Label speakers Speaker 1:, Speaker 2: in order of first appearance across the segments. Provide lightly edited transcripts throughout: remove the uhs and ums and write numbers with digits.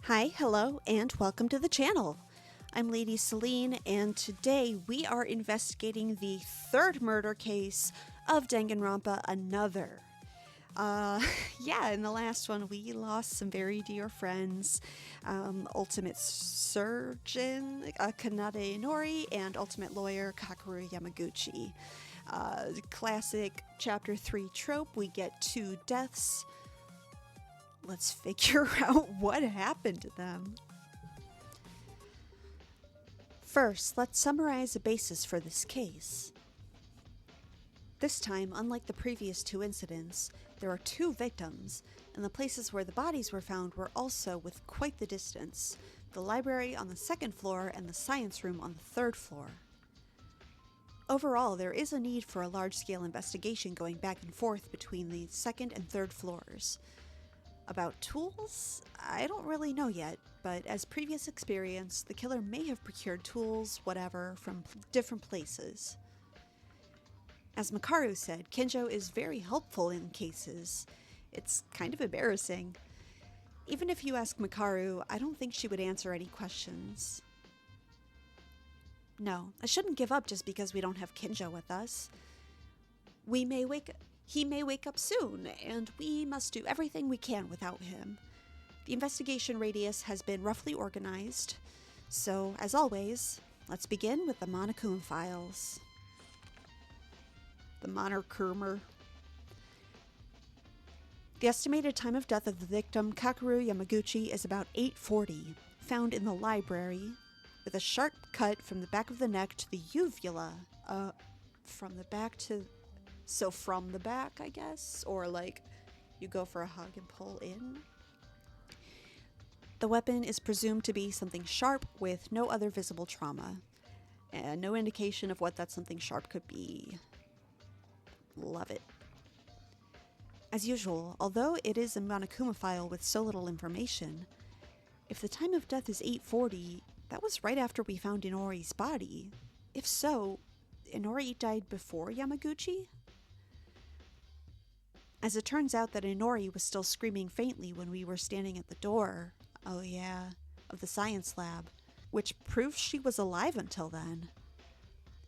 Speaker 1: Hi, hello, and welcome to the channel. I'm Lady Celine, and today we are investigating the third murder case of Danganronpa Another. In the last one we lost some very dear friends, Ultimate Surgeon Kanade Inori and Ultimate Lawyer Kakeru Yamaguchi. Classic Chapter 3 trope, we get 2 deaths. Let's figure out what happened to them. First, let's summarize the basis for this case. This time, unlike the previous 2 incidents, there are 2 victims, and the places where the bodies were found were also with quite the distance: the library on the 2nd floor and the science room on the 3rd floor. Overall, there is a need for a large-scale investigation going back and forth between the 2nd and 3rd floors. About tools? I don't really know yet, but as previous experience, the killer may have procured tools, whatever, from different places. As Makaru said, Kinjo is very helpful in cases. It's kind of embarrassing. Even if you ask Makaru, I don't think she would answer any questions. No, I shouldn't give up just because we don't have Kinjo with us. He may wake up soon, and we must do everything we can without him. The investigation radius has been roughly organized, so as always, let's begin with the Monokuma files. The Monokuma. The estimated time of death of the victim, Kakeru Yamaguchi, is about 8:40, found in the library, with a sharp cut from the back of the neck to the uvula. From the back, I guess? Or like, you go for a hug and pull in? The weapon is presumed to be something sharp with no other visible trauma, and no indication of what that something sharp could be. Love it. As usual, although it is a Monokuma file with so little information, if the time of death is 8:40, that was right after we found Inori's body. If so, Inori died before Yamaguchi? As it turns out that Inori was still screaming faintly when we were standing at the door, of the science lab, which proves she was alive until then.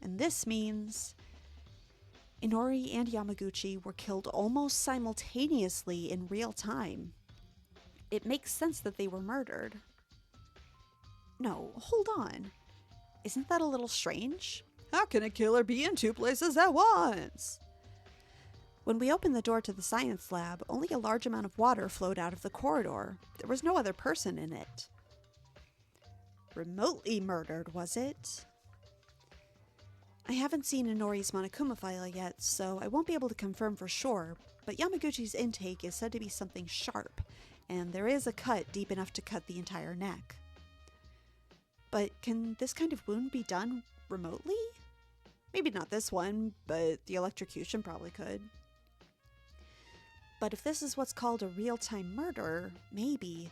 Speaker 1: And this means Inori and Yamaguchi were killed almost simultaneously in real time. It makes sense that they were murdered. No, hold on. Isn't that a little strange? How can a killer be in 2 places at once? When we opened the door to the science lab, only a large amount of water flowed out of the corridor. There was no other person in it. Remotely murdered, was it? I haven't seen Inori's Monokuma file yet, so I won't be able to confirm for sure, but Yamaguchi's intake is said to be something sharp, and there is a cut deep enough to cut the entire neck. But can this kind of wound be done remotely? Maybe not this one, but the electrocution probably could. But if this is what's called a real-time murder, maybe.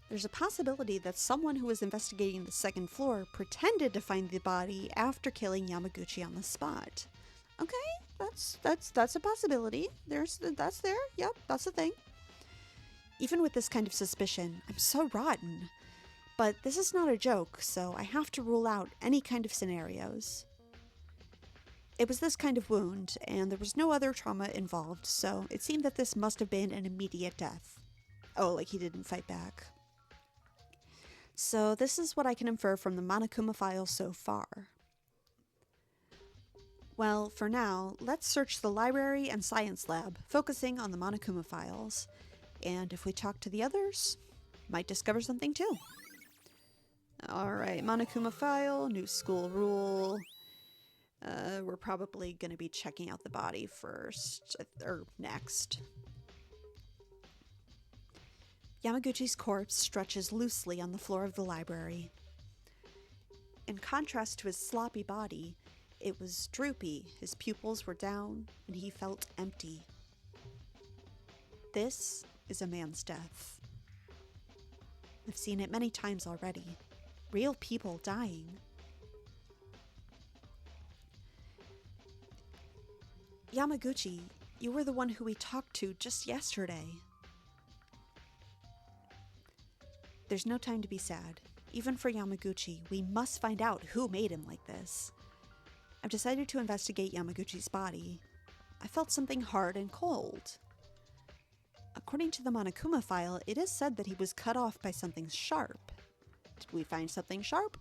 Speaker 1: There's a possibility that someone who was investigating the 2nd floor pretended to find the body after killing Yamaguchi on the spot. Okay, that's a possibility. That's there. Yep, that's a thing. Even with this kind of suspicion, I'm so rotten. But this is not a joke, so I have to rule out any kind of scenarios. It was this kind of wound, and there was no other trauma involved, so it seemed that this must have been an immediate death. Oh, like he didn't fight back. So this is what I can infer from the Monokuma file so far. Well, for now, let's search the library and science lab, focusing on the Monokuma files. And if we talk to the others, might discover something too. Alright, Monokuma file, new school rule. We're probably going to be checking out the body first, or next. Yamaguchi's corpse stretches loosely on the floor of the library. In contrast to his sloppy body, it was droopy, his pupils were down, and he felt empty. This is a man's death. I've seen it many times already. Real people dying. Yamaguchi, you were the one who we talked to just yesterday. There's no time to be sad. Even for Yamaguchi, we must find out who made him like this. I've decided to investigate Yamaguchi's body. I felt something hard and cold. According to the Monokuma file, it is said that he was cut off by something sharp. Did we find something sharp?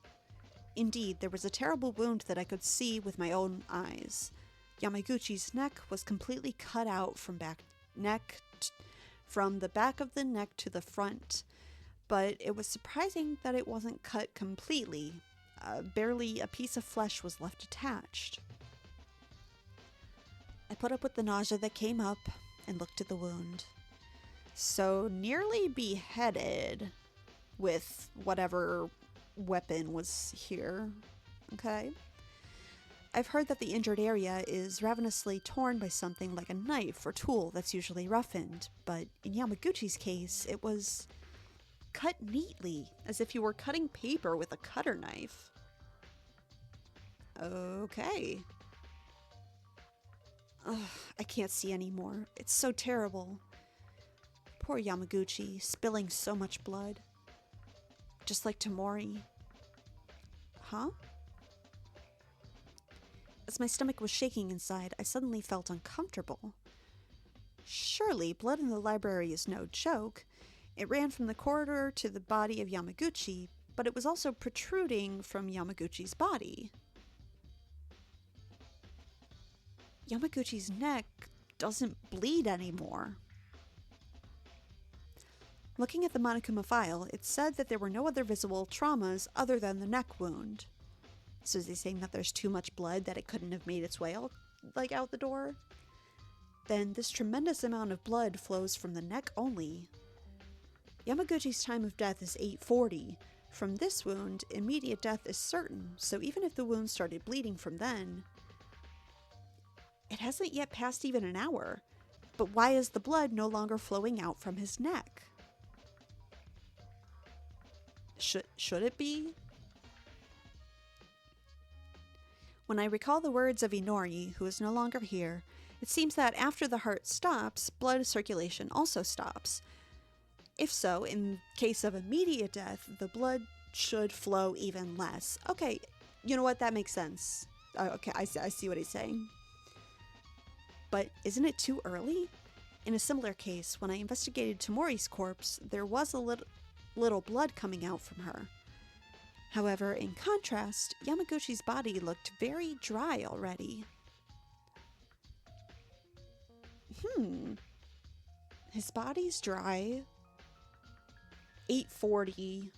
Speaker 1: Indeed, there was a terrible wound that I could see with my own eyes. Yamaguchi's neck was completely cut out from the back of the neck to the front, but it was surprising that it wasn't cut completely. Barely a piece of flesh was left attached. I put up with the nausea that came up and looked at the wound. So nearly beheaded with whatever weapon was here. Okay. I've heard that the injured area is ravenously torn by something like a knife or tool that's usually roughened, but in Yamaguchi's case, it was cut neatly, as if you were cutting paper with a cutter knife. Okay. Ugh, I can't see anymore. It's so terrible. Poor Yamaguchi, spilling so much blood. Just like Tamori. Huh? As my stomach was shaking inside, I suddenly felt uncomfortable. Surely, blood in the library is no joke. It ran from the corridor to the body of Yamaguchi, but it was also protruding from Yamaguchi's body. Yamaguchi's neck doesn't bleed anymore. Looking at the Monokuma file, it said that there were no other visible traumas other than the neck wound. So is he saying that there's too much blood that it couldn't have made its way out the door? Then this tremendous amount of blood flows from the neck only. Yamaguchi's time of death is 8:40. From this wound, immediate death is certain, so even if the wound started bleeding from then, it hasn't yet passed even an hour. But why is the blood no longer flowing out from his neck? Should it be? When I recall the words of Inori, who is no longer here, it seems that after the heart stops, blood circulation also stops. If so, in case of immediate death, the blood should flow even less. Okay, you know what? That makes sense. Okay, I see what he's saying. But isn't it too early? In a similar case, when I investigated Tamori's corpse, there was a little blood coming out from her. However, in contrast, Yamaguchi's body looked very dry already. His body's dry. 8:40.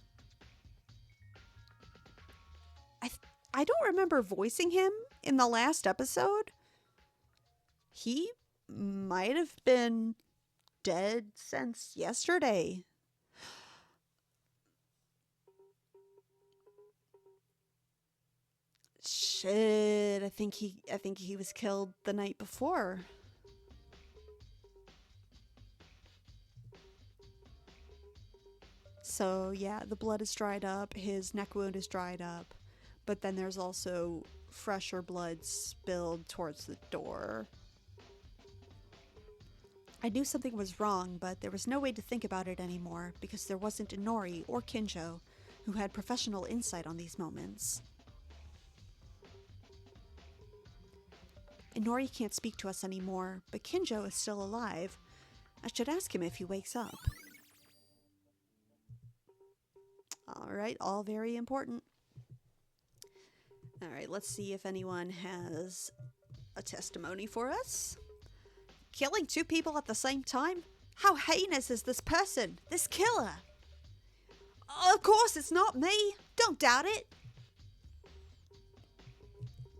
Speaker 1: I don't remember voicing him in the last episode. He might have been dead since yesterday. Shit, I think he was killed the night before. So yeah, the blood is dried up, his neck wound is dried up, but then there's also fresher blood spilled towards the door. I knew something was wrong, but there was no way to think about it anymore because there wasn't Inori or Kinjo, who had professional insight on these moments. Inori can't speak to us anymore, but Kinjo is still alive. I should ask him if he wakes up. Alright, all very important. Alright, let's see if anyone has a testimony for us. Killing 2 people at the same time? How heinous is this person? This killer? Of course it's not me! Don't doubt it!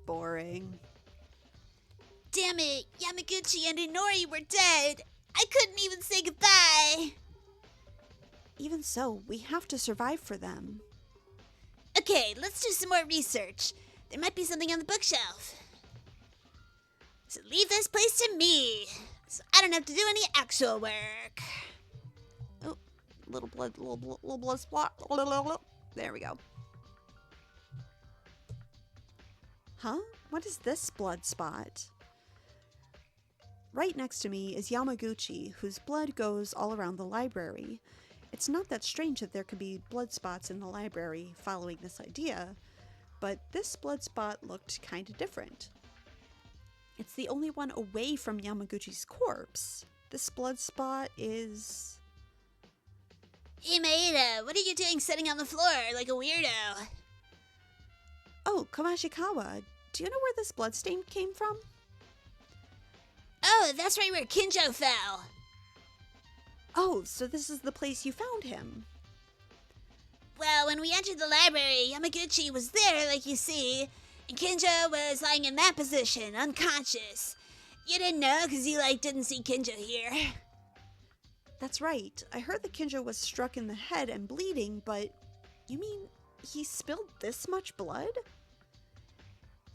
Speaker 1: Boring.
Speaker 2: Damn it! Yamaguchi and Inori were dead! I couldn't even say goodbye!
Speaker 1: Even so, we have to survive for them.
Speaker 2: Okay, let's do some more research. There might be something on the bookshelf. So leave this place to me, so I don't have to do any actual work.
Speaker 1: Oh, little blood spot. There we go. Huh? What is this blood spot? Right next to me is Yamaguchi, whose blood goes all around the library. It's not that strange that there could be blood spots in the library following this idea, but this blood spot looked kind of different. It's the only one away from Yamaguchi's corpse. This blood spot is...
Speaker 2: Hey, Maeda, what are you doing sitting on the floor like a weirdo?
Speaker 1: Oh, Kamashikawa, do you know where this bloodstain came from?
Speaker 2: Oh, that's right where Kinjo fell.
Speaker 1: Oh, so this is the place you found him.
Speaker 2: Well, when we entered the library, Yamaguchi was there, like you see, and Kinjo was lying in that position, unconscious. You didn't know because you, didn't see Kinjo here.
Speaker 1: That's right. I heard that Kinjo was struck in the head and bleeding, but you mean he spilled this much blood?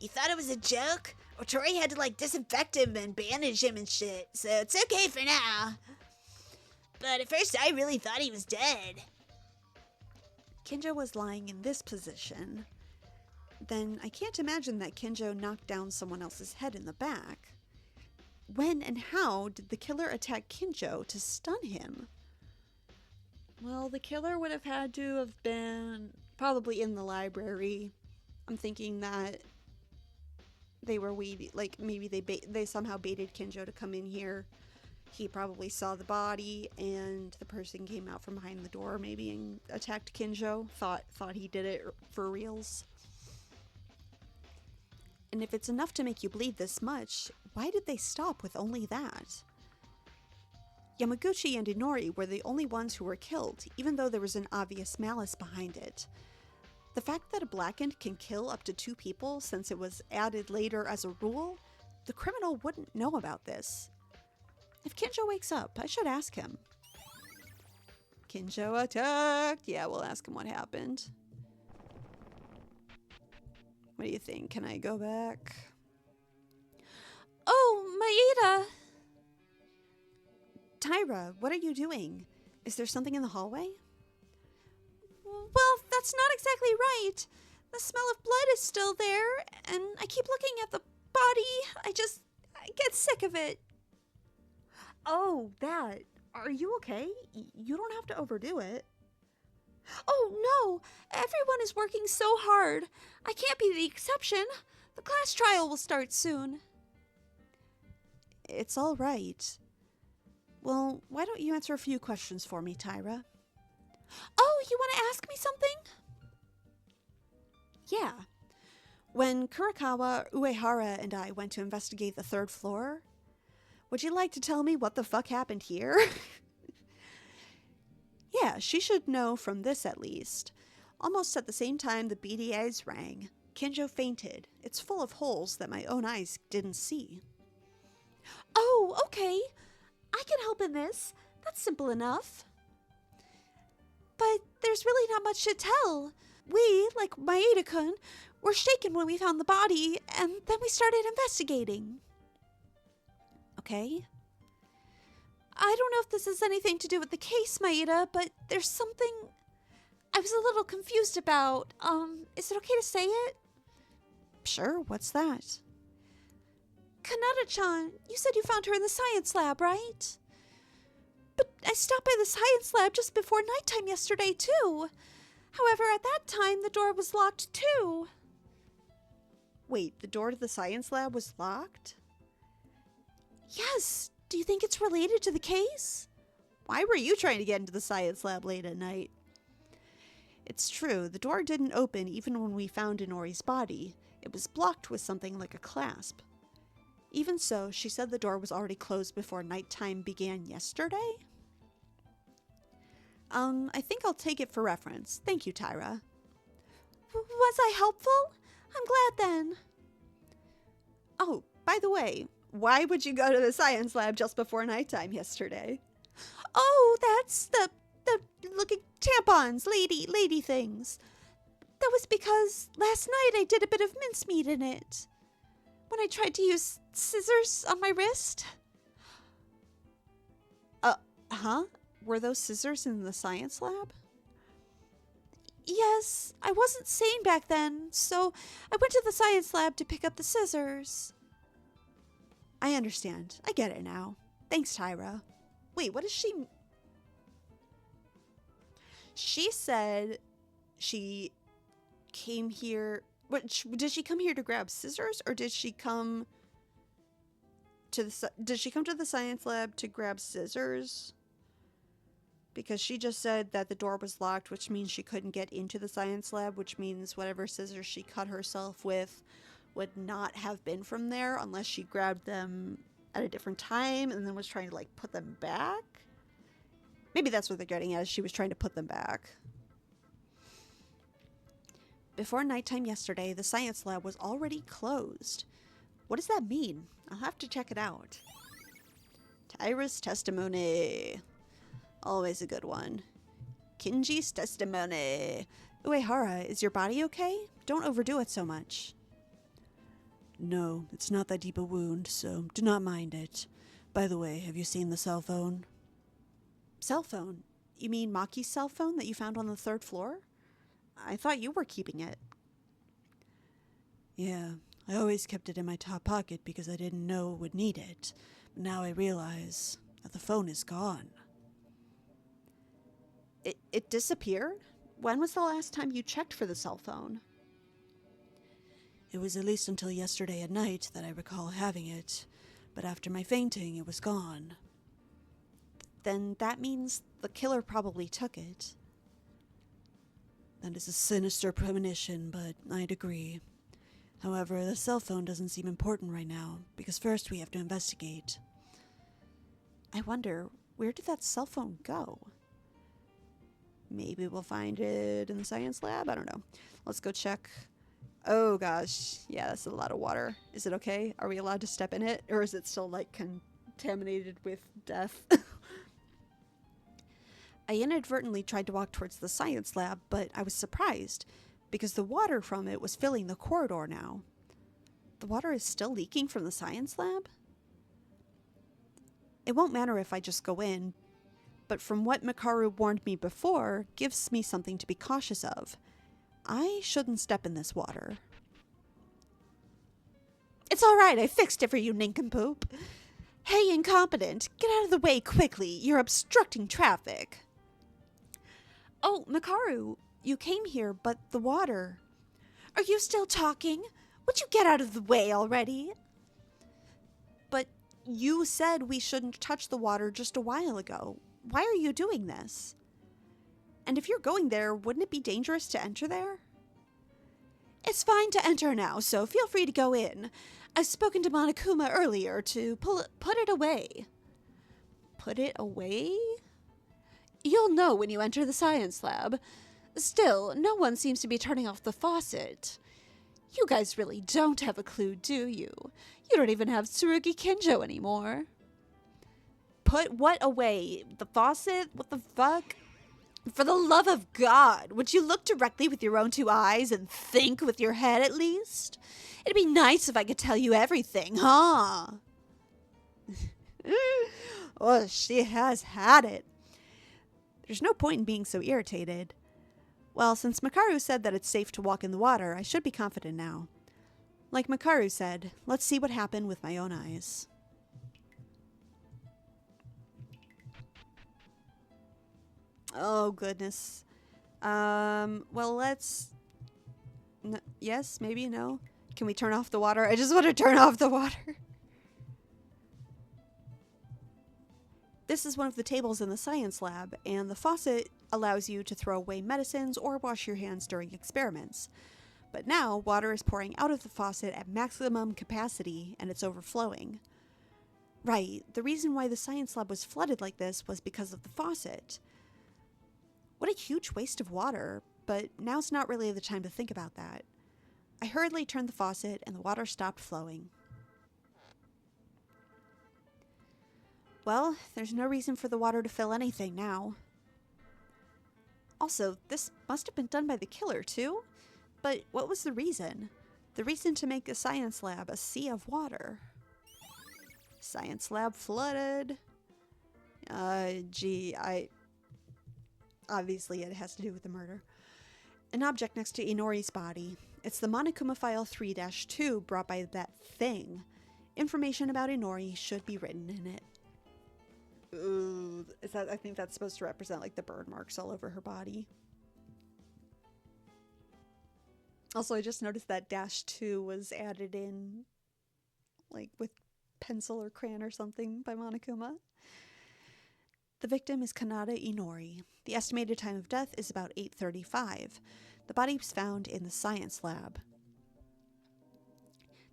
Speaker 2: You thought it was a joke? Otori had to, disinfect him and bandage him and shit, so it's okay for now. But at first I really thought he was dead.
Speaker 1: Kinjo was lying in this position. Then I can't imagine that Kinjo knocked down someone else's head in the back. When and how did the killer attack Kinjo to stun him? Well, the killer would have had to have been probably in the library. I'm thinking that they were waiting, maybe they somehow baited Kinjo to come in here. He probably saw the body, and the person came out from behind the door, maybe, and attacked Kinjo. Thought he did it for reals. And if it's enough to make you bleed this much, why did they stop with only that? Yamaguchi and Inori were the only ones who were killed, even though there was an obvious malice behind it. The fact that a blackened can kill up to 2 people, since it was added later as a rule, the criminal wouldn't know about this. If Kinjo wakes up, I should ask him. Kinjo attacked! Yeah, we'll ask him what happened. What do you think? Can I go back? Oh, Maeda! Tyra, what are you doing? Is there something in the hallway? Well, that's not exactly right. The smell of blood is still there, and I keep looking at the body. I get sick of it. Oh, that. Are you okay? You don't have to overdo it. Oh, no. Everyone is working so hard. I can't be the exception. The class trial will start soon. It's all right. Well, why don't you answer a few questions for me, Tyra? Oh, you want to ask me something? Yeah. When Kurakawa, Uehara, and I went to investigate the 3rd floor, would you like to tell me what the fuck happened here? Yeah, she should know from this at least. Almost at the same time the beady eyes rang, Kinjo fainted. It's full of holes that my own eyes didn't see. Oh, okay. I can help in this. That's simple enough. But there's really not much to tell. We, like Maeda-kun, were shaken when we found the body, and then we started investigating. Okay? I don't know if this has anything to do with the case, Maeda, but there's something I was a little confused about. Is it okay to say it? Sure, what's that? Kanata-chan, you said you found her in the science lab, right? But I stopped by the science lab just before nighttime yesterday, too. However, at that time, the door was locked, too. Wait, the door to the science lab was locked? Yes. Do you think it's related to the case? Why were you trying to get into the science lab late at night? It's true, the door didn't open even when we found Inori's body. It was blocked with something like a clasp. Even so, she said the door was already closed before nighttime began yesterday? I think I'll take it for reference. Thank you, Tyra. Was I helpful? I'm glad then. Oh, by the way, why would you go to the science lab just before nighttime yesterday? Oh, that's the looking tampons, lady things. That was because last night I did a bit of mincemeat in it. When I tried to use scissors on my wrist. Huh? Were those scissors in the science lab? Yes, I wasn't sane back then, so I went to the science lab to pick up the scissors. I understand. I get it now. Thanks, Tyra. Wait, what is she... She said she came here. Did she come here to grab scissors, or did she come to the science lab to grab scissors? Because she just said that the door was locked, which means she couldn't get into the science lab, which means whatever scissors she cut herself with would not have been from there unless she grabbed them at a different time and then was trying to, like, put them back. Maybe that's what they're getting at, is she was trying to put them back. Before nighttime yesterday, the science lab was already closed. What does that mean? I'll have to check it out. Tyra's testimony. Always a good one. Kinji's testimony. Uehara, is your body okay? Don't overdo it so much. No, it's not that deep a wound, so do not mind it. By the way, have you seen the cell phone? Cell phone? You mean Maki's cell phone that you found on the 3rd floor? I thought you were keeping it. Yeah, I always kept it in my top pocket because I didn't know would need it. But now I realize that the phone is gone. It disappeared? When was the last time you checked for the cell phone? It was at least until yesterday at night that I recall having it, but after my fainting, it was gone. Then that means the killer probably took it. That is a sinister premonition, but I'd agree. However, the cell phone doesn't seem important right now, because first we have to investigate. I wonder, where did that cell phone go? Maybe we'll find it in the science lab? I don't know. Let's go check. Oh gosh, yeah, that's a lot of water. Is it okay? Are we allowed to step in it? Or is it still, like, contaminated with death? I inadvertently tried to walk towards the science lab, but I was surprised, because the water from it was filling the corridor now. The water is still leaking from the science lab? It won't matter if I just go in, but from what Makaru warned me before, gives me something to be cautious of. I shouldn't step in this water. It's all right, I fixed it for you, nincompoop. Hey, incompetent, get out of the way quickly. You're obstructing traffic. Oh, Makaru, you came here, but the water. Are you still talking? Would you get out of the way already? But you said we shouldn't touch the water just a while ago. Why are you doing this? And if you're going there, wouldn't it be dangerous to enter there? It's fine to enter now, so feel free to go in. I've spoken to Monokuma earlier to put it away. Put it away? You'll know when you enter the science lab. Still, no one seems to be turning off the faucet. You guys really don't have a clue, do you? You don't even have Tsurugi Kinjo anymore. Put what away? The faucet? What the fuck? For the love of God, would you look directly with your own 2 eyes and think with your head at least? It'd be nice if I could tell you everything, huh? Oh, she has had it. There's no point in being so irritated. Well, since Makaru said that it's safe to walk in the water, I should be confident now. Like Makaru said, let's see what happened with my own eyes. Oh, goodness. Well, let's... yes, maybe, no? Can we turn off the water? I just want to turn off the water. This is one of the tables in the science lab, and the faucet allows you to throw away medicines or wash your hands during experiments. But now, water is pouring out of the faucet at maximum capacity, and it's overflowing. Right, the reason why the science lab was flooded like this was because of the faucet. What a huge waste of water, but now's not really the time to think about that. I hurriedly turned the faucet, and the water stopped flowing. Well, there's no reason for the water to fill anything now. Also, this must have been done by the killer, too? But what was the reason? The reason to make a science lab a sea of water. Science lab flooded. Obviously it has to do with the murder. An object next to Inori's body. It's the Monokuma File 3-2 brought by that thing. Information about Inori should be written in it. Ooh, is that? I think that's supposed to represent like the burn marks all over her body. Also, I just noticed that -2 was added in, like with pencil or crayon or something by Monokuma. The victim is Kanata Inori. The estimated time of death is about 8:35. The body was found in the science lab.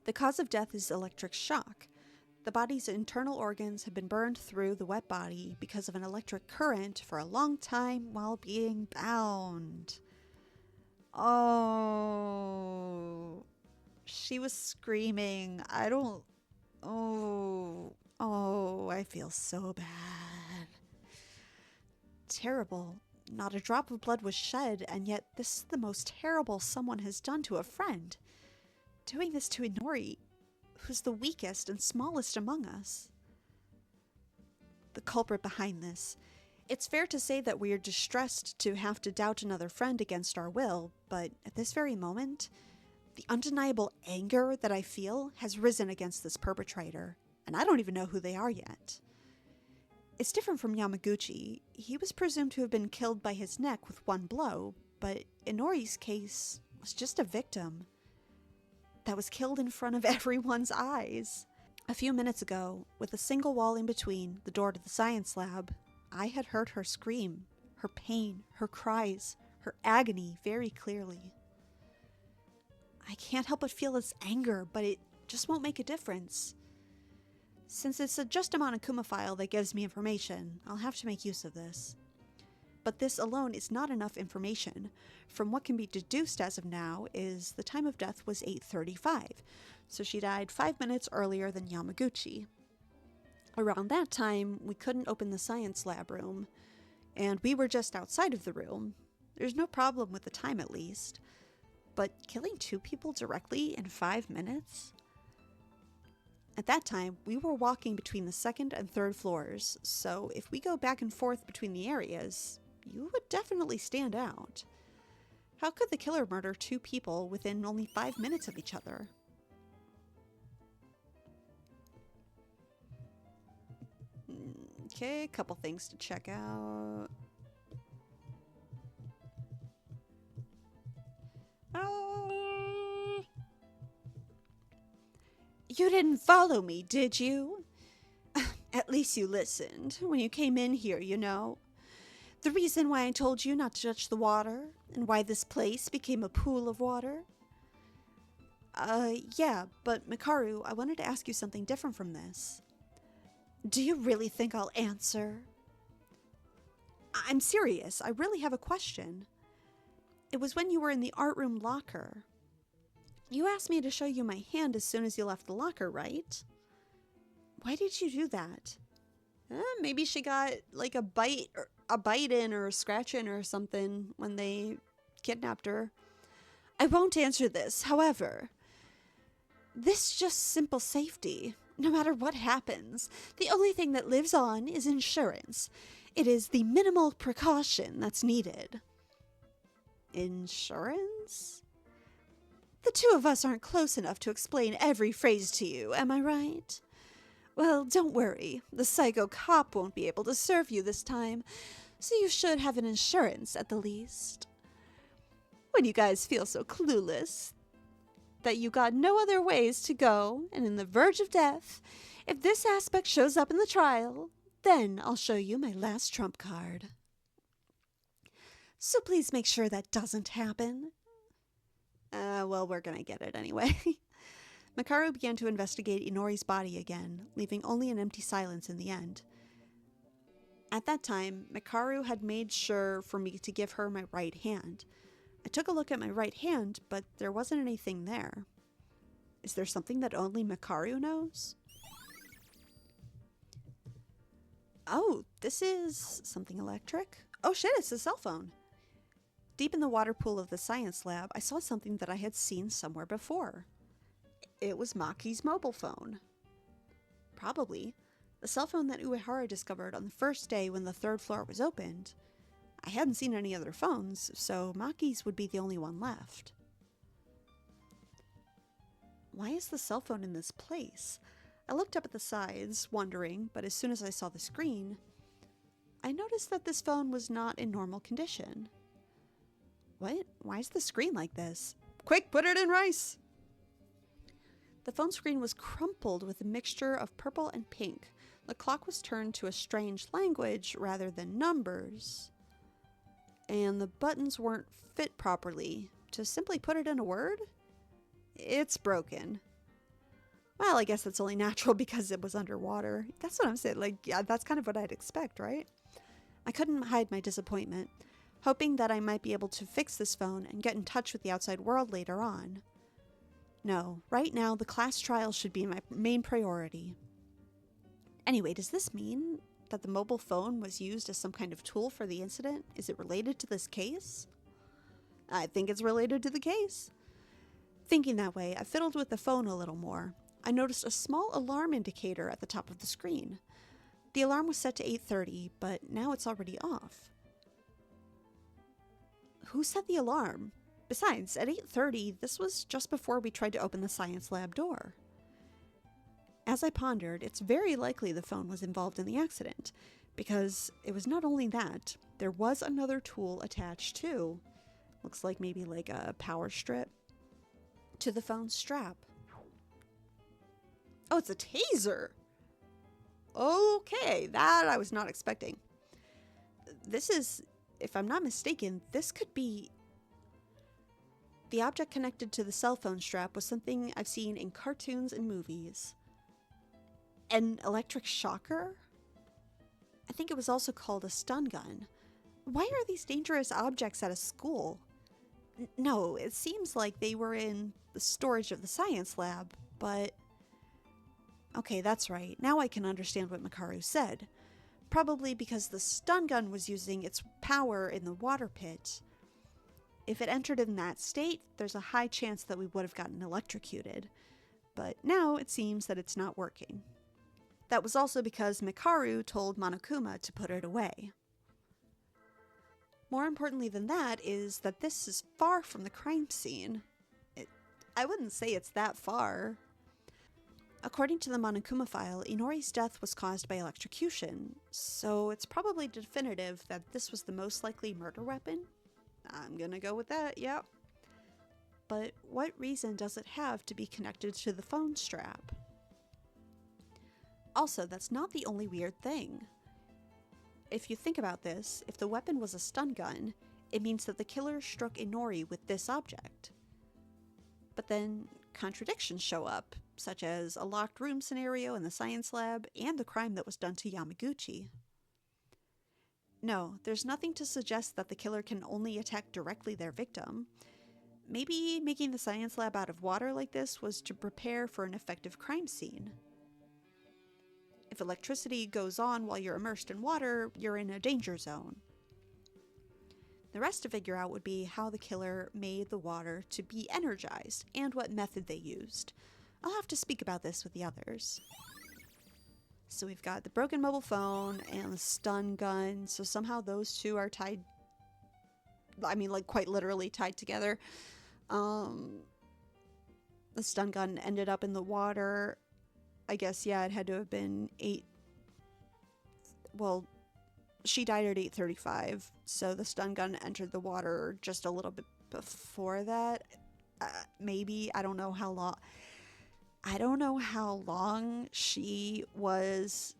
Speaker 1: The cause of death is electric shock. The body's internal organs have been burned through the wet body because of an electric current for a long time while being bound. Oh, she was screaming. I feel so bad. Terrible. Not a drop of blood was shed, and yet this is the most terrible someone has done to a friend. Doing this to Inori, who's the weakest and smallest among us. The culprit behind this. It's fair to say that we are distressed to have to doubt another friend against our will, but at this very moment, the undeniable anger that I feel has risen against this perpetrator, and I don't even know who they are yet. It's different from Yamaguchi. He was presumed to have been killed by his neck with one blow, but Inori's case was just a victim that was killed in front of everyone's eyes. A few minutes ago, with a single wall in between the door to the science lab, I had heard her scream, her pain, her cries, her agony very clearly. I can't help but feel this anger, but it just won't make a difference. Since it's just a Monokuma file that gives me information, I'll have to make use of this. But this alone is not enough information. From what can be deduced as of now is the time of death was 8:35, so she died 5 minutes earlier than Yamaguchi. Around that time, we couldn't open the science lab room, and we were just outside of the room. There's no problem with the time at least, but killing 2 people directly in 5 minutes? At that time, we were walking between the 2nd and 3rd floors, so if we go back and forth between the areas, you would definitely stand out. How could the killer murder 2 people within only 5 minutes of each other? Okay, a couple things to check out. You didn't follow me, did you? At least you listened when you came in here, you know. The reason why I told you not to touch the water, and why this place became a pool of water? Yeah, but Mikaru, I wanted to ask you something different from this. Do you really think I'll answer? I'm serious. I really have a question. It was when you were in the art room locker. You asked me to show you my hand as soon as you left the locker, right? Why did you do that? Maybe she got like a bite in or a scratch in or something when they kidnapped her. I won't answer this, however. This is just simple safety. No matter what happens, the only thing that lives on is insurance. It is the minimal precaution that's needed. Insurance? The 2 of us aren't close enough to explain every phrase to you, am I right? Well, don't worry. The psycho cop won't be able to serve you this time, so you should have an insurance at the least. When you guys feel so clueless that you got no other ways to go and in the verge of death, if this aspect shows up in the trial, then I'll show you my last trump card. So please make sure that doesn't happen. Well, we're gonna get it anyway. Mikaru began to investigate Inori's body again, leaving only an empty silence in the end. At that time, Mikaru had made sure for me to give her my right hand. I took a look at my right hand, but there wasn't anything there. Is there something that only Mikaru knows? Oh, this is something electric? Oh shit, it's a cell phone. Deep in the water pool of the science lab, I saw something that I had seen somewhere before. It was Maki's mobile phone. Probably. The cell phone that Uehara discovered on the first day when the 3rd floor was opened. I hadn't seen any other phones, so Maki's would be the only one left. Why is the cell phone in this place? I looked up at the sides, wondering, but as soon as I saw the screen, I noticed that this phone was not in normal condition. What? Why is the screen like this? Quick, put it in rice! The phone screen was crumpled with a mixture of purple and pink. The clock was turned to a strange language rather than numbers. And the buttons weren't fit properly. To simply put it in a word, it's broken. Well, I guess that's only natural because it was underwater. That's what I'm saying. Like, yeah, that's kind of what I'd expect, right? I couldn't hide my disappointment, hoping that I might be able to fix this phone and get in touch with the outside world later on. No, right now the class trial should be my main priority. Anyway, does this mean that the mobile phone was used as some kind of tool for the incident? Is it related to this case? I think it's related to the case. Thinking that way, I fiddled with the phone a little more. I noticed a small alarm indicator at the top of the screen. The alarm was set to 8:30, but now it's already off. Who set the alarm? Besides, at 8:30, this was just before we tried to open the science lab door. As I pondered, it's very likely the phone was involved in the accident, because it was not only that, there was another tool attached too. Looks like maybe like a power strip to the phone's strap. Oh, it's a taser! Okay, that I was not expecting. This is, if I'm not mistaken, this could be... The object connected to the cell phone strap was something I've seen in cartoons and movies. An electric shocker? I think it was also called a stun gun. Why are these dangerous objects at a school? No, it seems like they were in the storage of the science lab, but... Okay, that's right. Now I can understand what Makaru said. Probably because the stun gun was using its power in the water pit. If it entered in that state, there's a high chance that we would have gotten electrocuted. But now it seems that it's not working. That was also because Mikaru told Monokuma to put it away. More importantly than that is that this is far from the crime scene. I wouldn't say it's that far. According to the Monokuma file, Inori's death was caused by electrocution, so it's probably definitive that this was the most likely murder weapon. I'm gonna go with that, yep. But what reason does it have to be connected to the phone strap? Also, that's not the only weird thing. If you think about this, if the weapon was a stun gun, it means that the killer struck Inori with this object. But then contradictions show up, such as a locked room scenario in the science lab and the crime that was done to Yamaguchi. No, there's nothing to suggest that the killer can only attack directly their victim. Maybe making the science lab out of water like this was to prepare for an effective crime scene. If electricity goes on while you're immersed in water, you're in a danger zone. The rest to figure out would be how the killer made the water to be energized and what method they used. I'll have to speak about this with the others. So we've got the broken mobile phone and the stun gun, so somehow those two are tied, I mean like quite literally tied together. The stun gun ended up in the water. I guess, yeah, it had to have been she died at 8:35, so the stun gun entered the water just a little bit before that. Maybe, I don't know how long she was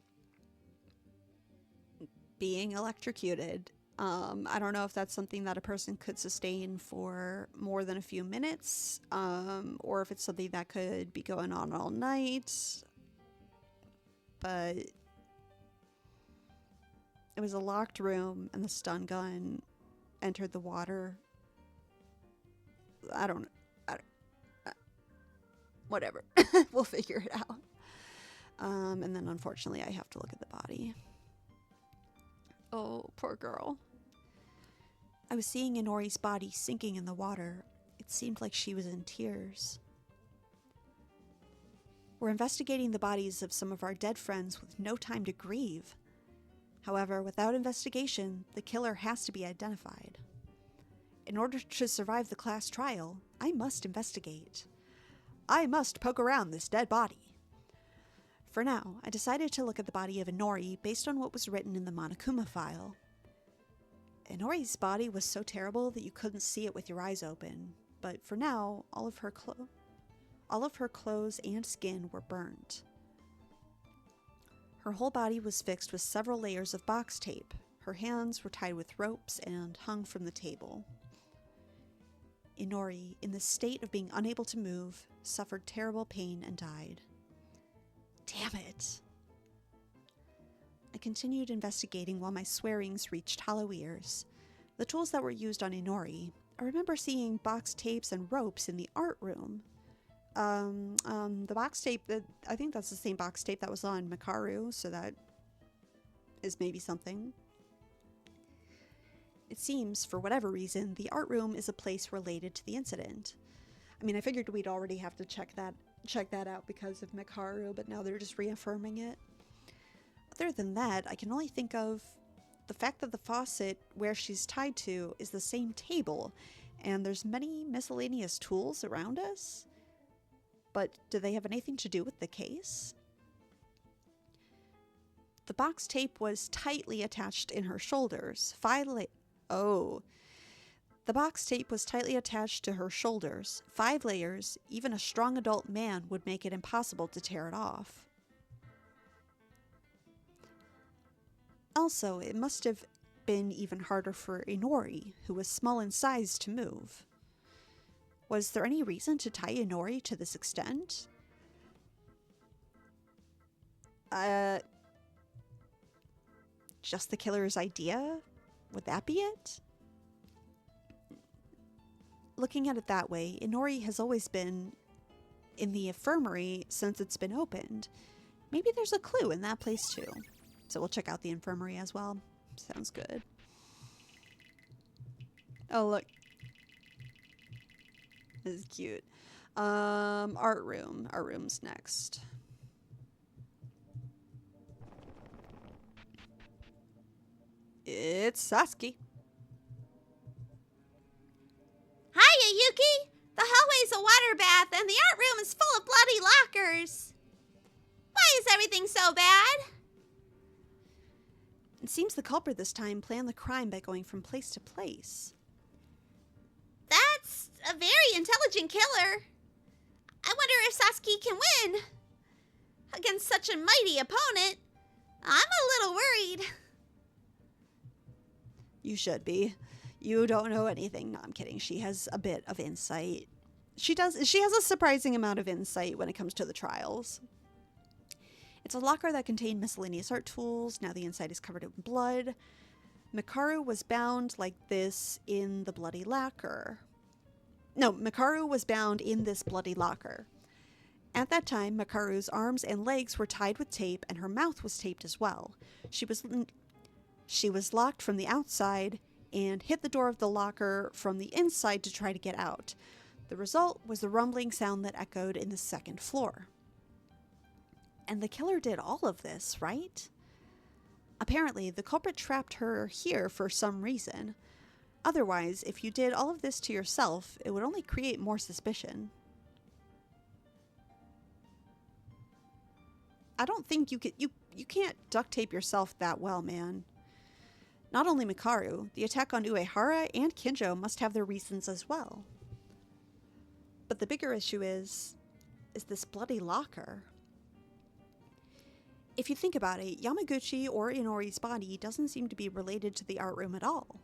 Speaker 1: being electrocuted. I don't know if that's something that a person could sustain for more than a few minutes, or if it's something that could be going on all night. But it was a locked room and the stun gun entered the water. Whatever. We'll figure it out. And then unfortunately I have to look at the body. Oh, poor girl. I was seeing Inori's body sinking in the water. It seemed like she was in tears. We're investigating the bodies of some of our dead friends with no time to grieve. However, without investigation, the killer has to be identified. In order to survive the class trial, I must investigate. I must poke around this dead body. For now, I decided to look at the body of Inori based on what was written in the Monokuma file. Inori's body was so terrible that you couldn't see it with your eyes open, but for now, all of her clothes and skin were burnt. Her whole body was fixed with several layers of box tape. Her hands were tied with ropes and hung from the table. Inori, in the state of being unable to move, suffered terrible pain and died. Damn it! I continued investigating while my swearings reached hollow ears. The tools that were used on Inori, I remember seeing box tapes and ropes in the art room. The box tape, I think that's the same box tape that was on Makaru, so that is maybe something. It seems, for whatever reason, the art room is a place related to the incident. I mean, I figured we'd already have to check that out because of Makaru, but now they're just reaffirming it. Other than that, I can only think of the fact that the faucet where she's tied to is the same table, and there's many miscellaneous tools around us. But do they have anything to do with the case? The box tape was tightly attached in her shoulders. The box tape was tightly attached to her shoulders. 5 layers, even a strong adult man would make it impossible to tear it off. Also, it must have been even harder for Inori, who was small in size, to move. Was there any reason to tie Inori to this extent? Just the killer's idea? Would that be it? Looking at it that way, Inori has always been in the infirmary since it's been opened. Maybe there's a clue in that place too. So we'll check out the infirmary as well. Sounds good. Oh, look. This is cute. Art room. Art room's next. It's Sasuke.
Speaker 2: Hiya, Yuki! The hallway's a water bath and the art room is full of bloody lockers. Why is everything so bad?
Speaker 1: It seems the culprit this time planned the crime by going from place to place.
Speaker 2: That's a very intelligent killer. I wonder if Sasuke can win. Against such a mighty opponent, I'm a little worried.
Speaker 1: You should be. You don't know anything. No, I'm kidding. She has a bit of insight. She has a surprising amount of insight when it comes to the trials. It's a locker that contained miscellaneous art tools. Now the inside is covered in blood. Makaru was bound like this in the bloody locker. No, Makaru was bound in this bloody locker. At that time, Makaru's arms and legs were tied with tape and her mouth was taped as well. She was locked from the outside and hit the door of the locker from the inside to try to get out. The result was the rumbling sound that echoed in the second floor. And the killer did all of this, right? Apparently, the culprit trapped her here for some reason. Otherwise, if you did all of this to yourself, it would only create more suspicion. I don't think you can't duct tape yourself that well, man. Not only Makaru, the attack on Uehara and Kinjo must have their reasons as well. But the bigger issue is this bloody locker. If you think about it, Yamaguchi or Inori's body doesn't seem to be related to the art room at all.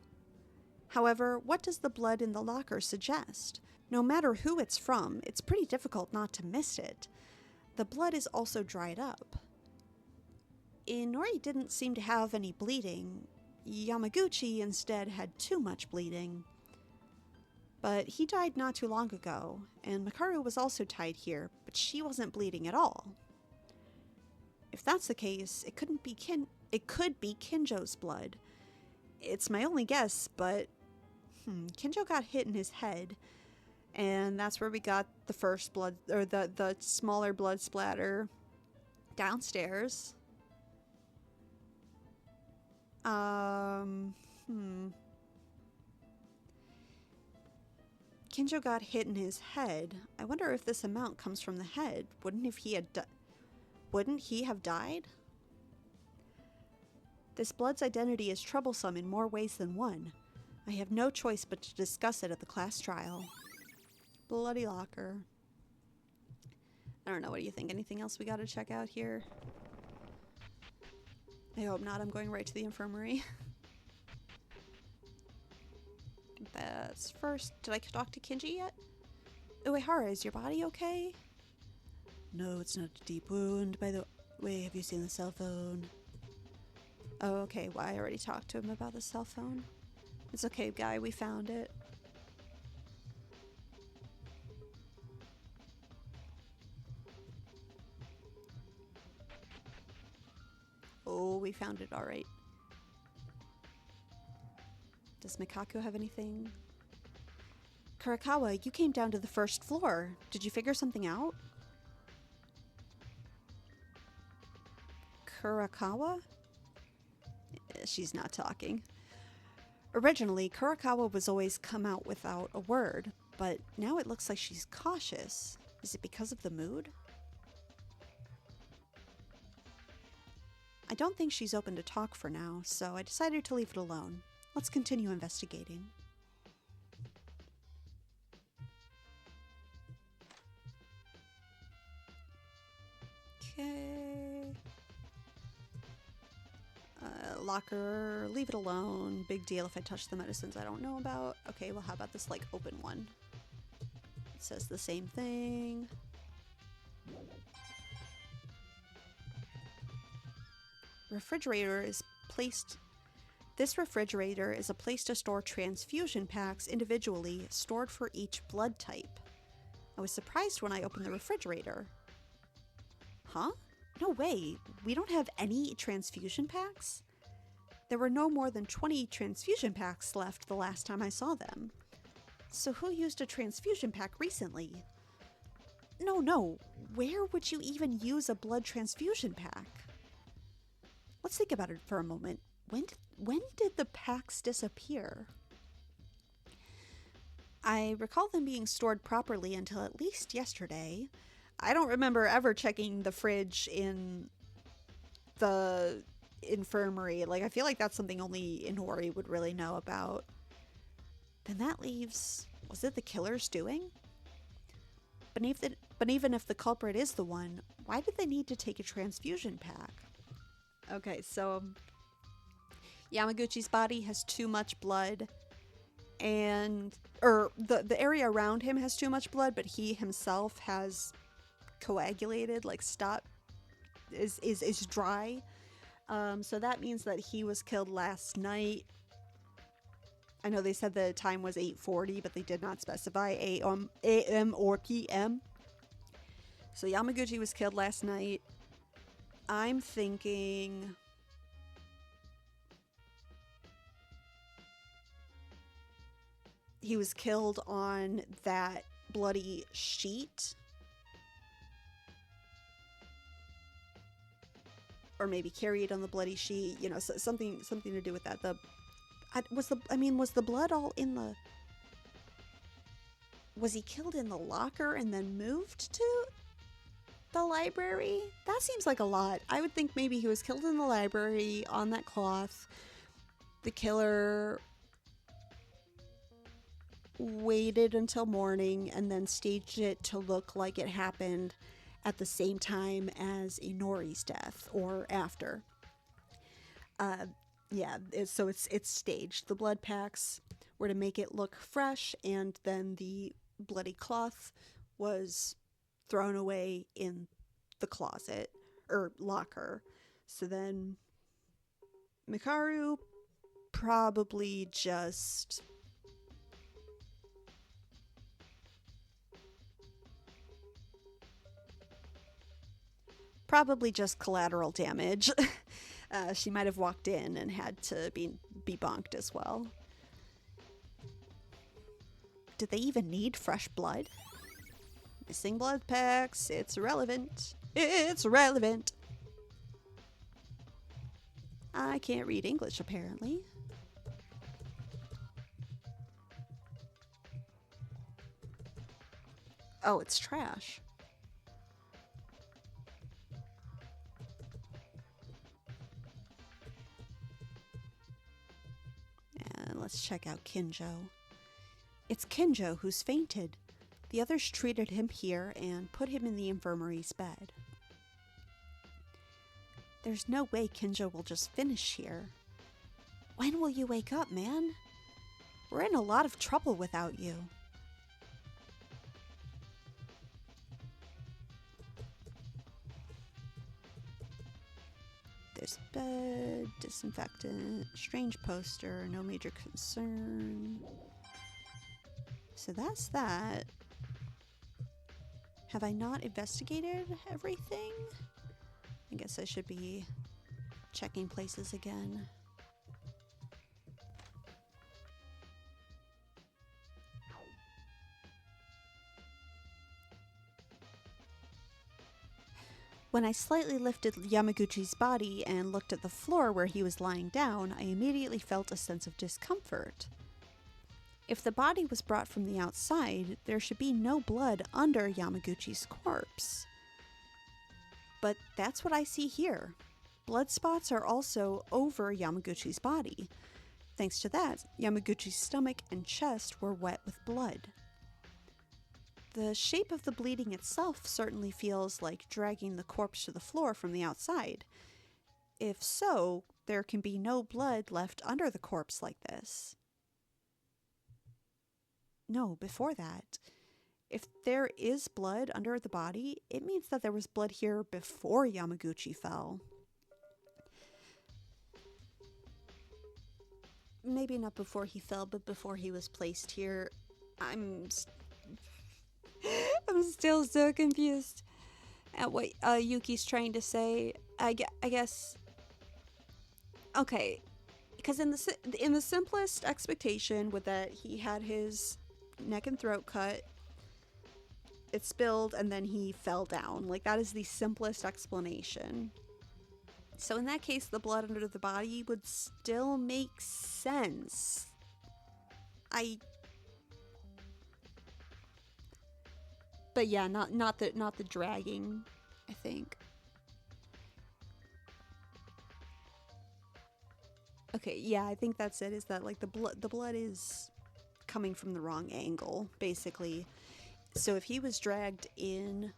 Speaker 1: However, what does the blood in the locker suggest? No matter who it's from, it's pretty difficult not to miss it. The blood is also dried up. Inori didn't seem to have any bleeding. Yamaguchi instead had too much bleeding. But he died not too long ago, and Makaru was also tied here, but she wasn't bleeding at all. If that's the case, it could be Kinjo's blood. It's my only guess, but Kinjo got hit in his head, and that's where we got the first blood, or the smaller blood splatter downstairs. Kinjo got hit in his head. I wonder if this amount comes from the head. Wouldn't if he had wouldn't he have died? This blood's identity is troublesome in more ways than one. I have no choice but to discuss it at the class trial. Bloody locker. I don't know, what do you think? Anything else we gotta check out here? I hope not, I'm going right to the infirmary. That's first. Did I talk to Kinji yet? Uehara, is your body okay? No, it's not a deep wound. By the way, have you seen the cell phone? Oh, okay. Well, I already talked to him about the cell phone. It's okay, guy. We found it. Oh, we found it. All right. Does Mikako have anything? Kurakawa, you came down to the first floor. Did you figure something out? Kurakawa? She's not talking. Originally, Kurakawa was always come out without a word, but now it looks like she's cautious. Is it because of the mood? I don't think she's open to talk for now, so I decided to leave it alone. Let's continue investigating. Okay. Locker, leave it alone. Big deal if I touch the medicines I don't know about. Okay, well, how about this, like, open one? It says the same thing. Refrigerator is placed... This refrigerator is a place to store transfusion packs individually, stored for each blood type. I was surprised when I opened the refrigerator. Huh? No way. We don't have any transfusion packs? There were no more than 20 transfusion packs left the last time I saw them. So who used a transfusion pack recently? No. Where would you even use a blood transfusion pack? Let's think about it for a moment. When did the packs disappear? I recall them being stored properly until at least yesterday. I don't remember ever checking the fridge in the infirmary. Like, I feel like that's something only Inori would really know about. Then that leaves... Was it the killer's doing? But even if the culprit is the one, why did they need to take a transfusion pack? Okay, so... Yamaguchi's body has too much blood, and... the area around him has too much blood, but he himself has coagulated, like is dry. So that means that he was killed last night. I know they said the time was 8:40, but they did not specify AM or PM. So Yamaguchi was killed last night. I'm thinking... he was killed on that bloody sheet. Or maybe carried on the bloody sheet, you know, something to do with that. Was the blood all in the... Was he killed in the locker and then moved to the library? That seems like a lot. I would think maybe he was killed in the library on that cloth. The killer waited until morning and then staged it to look like it happened at the same time as Inori's death, or after. So it's staged. The blood packs were to make it look fresh, and then the bloody cloth was thrown away in the closet, or locker. So then Mikaru probably just... collateral damage. She might have walked in and had to be bonked as well. Did they even need fresh blood? Missing blood packs. It's relevant. It's relevant. I can't read English, apparently. Oh, it's trash. Let's check out Kinjo. It's Kinjo who's fainted. The others treated him here and put him in the infirmary's bed. There's no way Kinjo will just finish here. When will you wake up, man? We're in a lot of trouble without you. There's bed, disinfectant, strange poster, no major concern. So that's that. Have I not investigated everything? I guess I should be checking places again. When I slightly lifted Yamaguchi's body and looked at the floor where he was lying down, I immediately felt a sense of discomfort. If the body was brought from the outside, there should be no blood under Yamaguchi's corpse. But that's what I see here. Blood spots are also over Yamaguchi's body. Thanks to that, Yamaguchi's stomach and chest were wet with blood. The shape of the bleeding itself certainly feels like dragging the corpse to the floor from the outside. If so, there can be no blood left under the corpse like this. No, before that. If there is blood under the body, it means that there was blood here before Yamaguchi fell. Maybe not before he fell, but before he was placed here. I'm still so confused at what Yuki's trying to say. I guess. Okay, because in the simplest expectation, with that he had his neck and throat cut, it spilled, and then he fell down. Like, that is the simplest explanation. So in that case, the blood under the body would still make sense. But yeah, not the dragging, I think. Okay, yeah, I think that's it, is that like the blood is coming from the wrong angle, basically. So if he was dragged in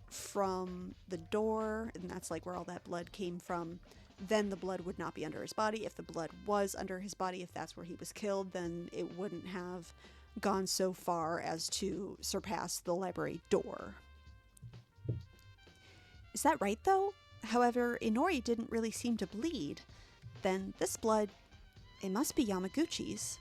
Speaker 1: from the door, and that's like where all that blood came from, then the blood would not be under his body. If the blood was under his body, if that's where he was killed, then it wouldn't have gone so far as to surpass the library door. Is that right, though? However, Inori didn't really seem to bleed. Then this blood, it must be Yamaguchi's.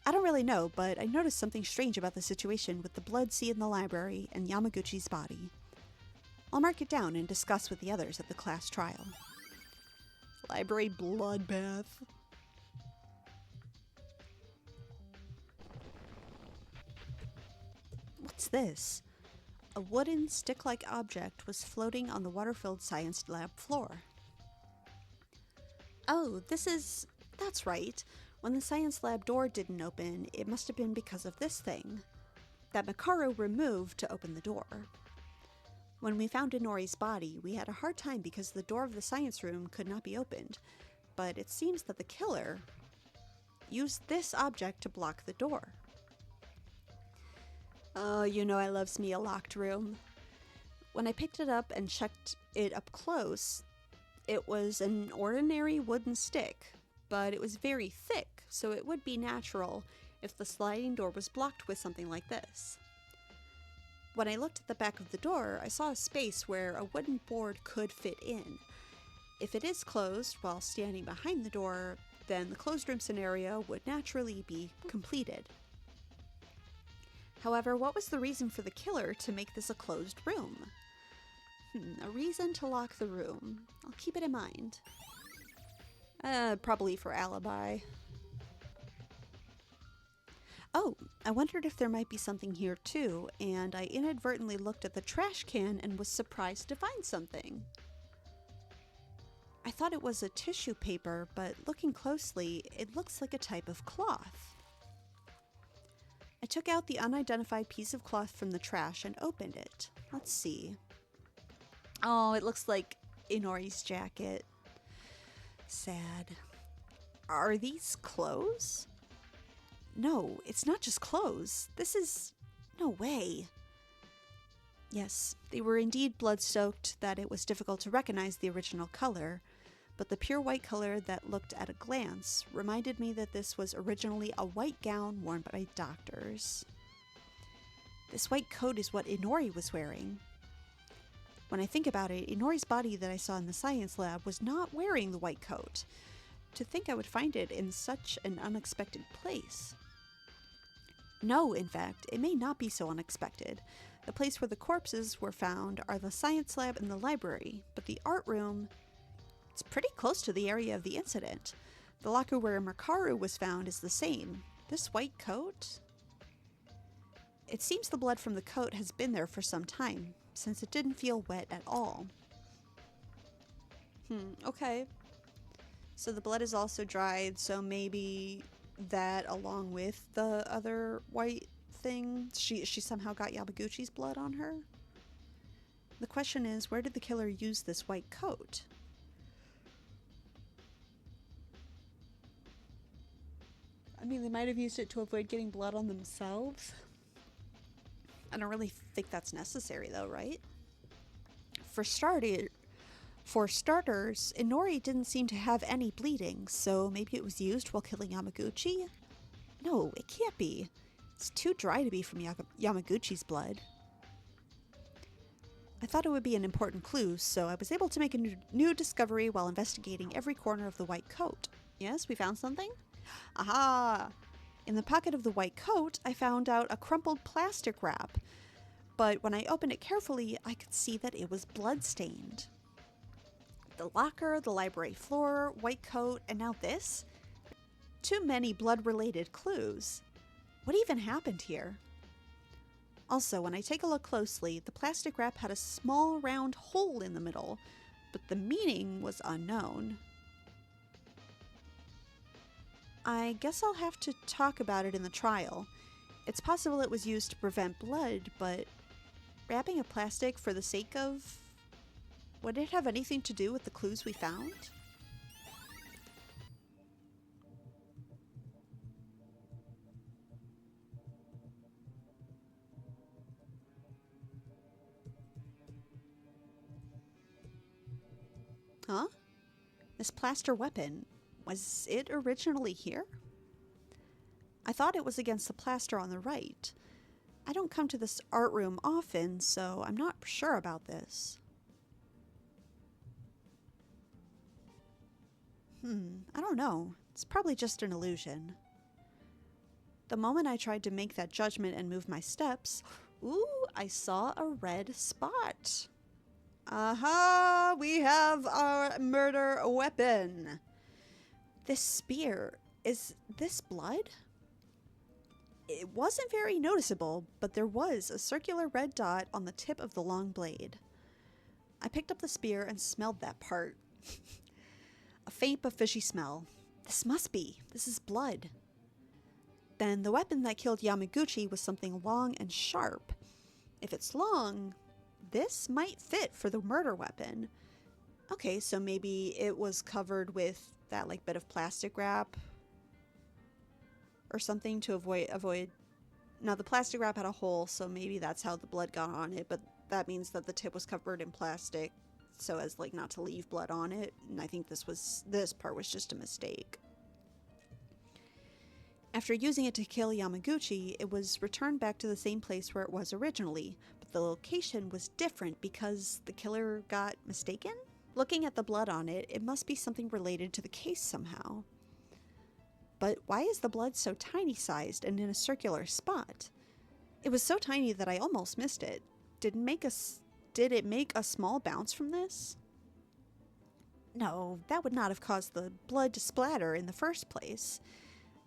Speaker 1: I don't really know, but I noticed something strange about the situation with the blood seen in the library and Yamaguchi's body. I'll mark it down and discuss with the others at the class trial. Library bloodbath. What's this? A wooden, stick-like object was floating on the water-filled science lab floor. Oh, that's right. When the science lab door didn't open, it must have been because of this thing that Mikaro removed to open the door. When we found Inori's body, we had a hard time because the door of the science room could not be opened, but it seems that the killer used this object to block the door. Oh, you know I loves me a locked room. When I picked it up and checked it up close, it was an ordinary wooden stick, but it was very thick, so it would be natural if the sliding door was blocked with something like this. When I looked at the back of the door, I saw a space where a wooden board could fit in. If it is closed while standing behind the door, then the closed room scenario would naturally be completed. However, what was the reason for the killer to make this a closed room? A reason to lock the room. I'll keep it in mind. Probably for alibi. Oh, I wondered if there might be something here too, and I inadvertently looked at the trash can and was surprised to find something. I thought it was a tissue paper, but looking closely, it looks like a type of cloth. I took out the unidentified piece of cloth from the trash and opened it. Let's see. Oh, it looks like Inori's jacket. Sad. Are these clothes? No, it's not just clothes. This is... no way. Yes, they were indeed blood-soaked that it was difficult to recognize the original color, but the pure white color that looked at a glance reminded me that this was originally a white gown worn by doctors. This white coat is what Inori was wearing. When I think about it, Inori's body that I saw in the science lab was not wearing the white coat. To think I would find it in such an unexpected place. No, in fact, it may not be so unexpected. The place where the corpses were found are the science lab and the library, but the art room, it's pretty close to the area of the incident. The locker where Makaru was found is the same. This white coat? It seems the blood from the coat has been there for some time, since it didn't feel wet at all. Okay. So the blood is also dried, so maybe that along with the other white thing, she somehow got Yamaguchi's blood on her? The question is, where did the killer use this white coat? I mean, they might have used it to avoid getting blood on themselves. I don't really think that's necessary though, right? For starters, Inori didn't seem to have any bleeding, so maybe it was used while killing Yamaguchi? No, it can't be. It's too dry to be from Yamaguchi's blood. I thought it would be an important clue, so I was able to make a new discovery while investigating every corner of the white coat. Yes, we found something? Aha! In the pocket of the white coat, I found out a crumpled plastic wrap, but when I opened it carefully, I could see that it was blood-stained. The locker, the library floor, white coat, and now this? Too many blood-related clues. What even happened here? Also, when I take a look closely, the plastic wrap had a small round hole in the middle, but the meaning was unknown. I guess I'll have to talk about it in the trial. It's possible it was used to prevent blood, but wrapping a plastic for the sake of... would it have anything to do with the clues we found? Huh? This plaster weapon, was it originally here? I thought it was against the plaster on the right. I don't come to this art room often, so I'm not sure about this. I don't know. It's probably just an illusion. The moment I tried to make that judgment and move my steps, ooh, I saw a red spot. Aha! We have our murder weapon. This spear, is this blood? It wasn't very noticeable, but there was a circular red dot on the tip of the long blade. I picked up the spear and smelled that part. A faint but fishy smell. This is blood. Then the weapon that killed Yamaguchi was something long and sharp. If it's long, this might fit for the murder weapon. Okay, so maybe it was covered with that bit of plastic wrap or something to avoid. Now the plastic wrap had a hole, so maybe that's how the blood got on it, but that means that the tip was covered in plastic so as not to leave blood on it, and I think this part was just a mistake. After using it to kill Yamaguchi, it was returned back to the same place where it was originally, but the location was different because the killer got mistaken? Looking at the blood on it, it must be something related to the case somehow. But why is the blood so tiny-sized and in a circular spot? It was so tiny that I almost missed it. Did it make a small bounce from this? No, that would not have caused the blood to splatter in the first place.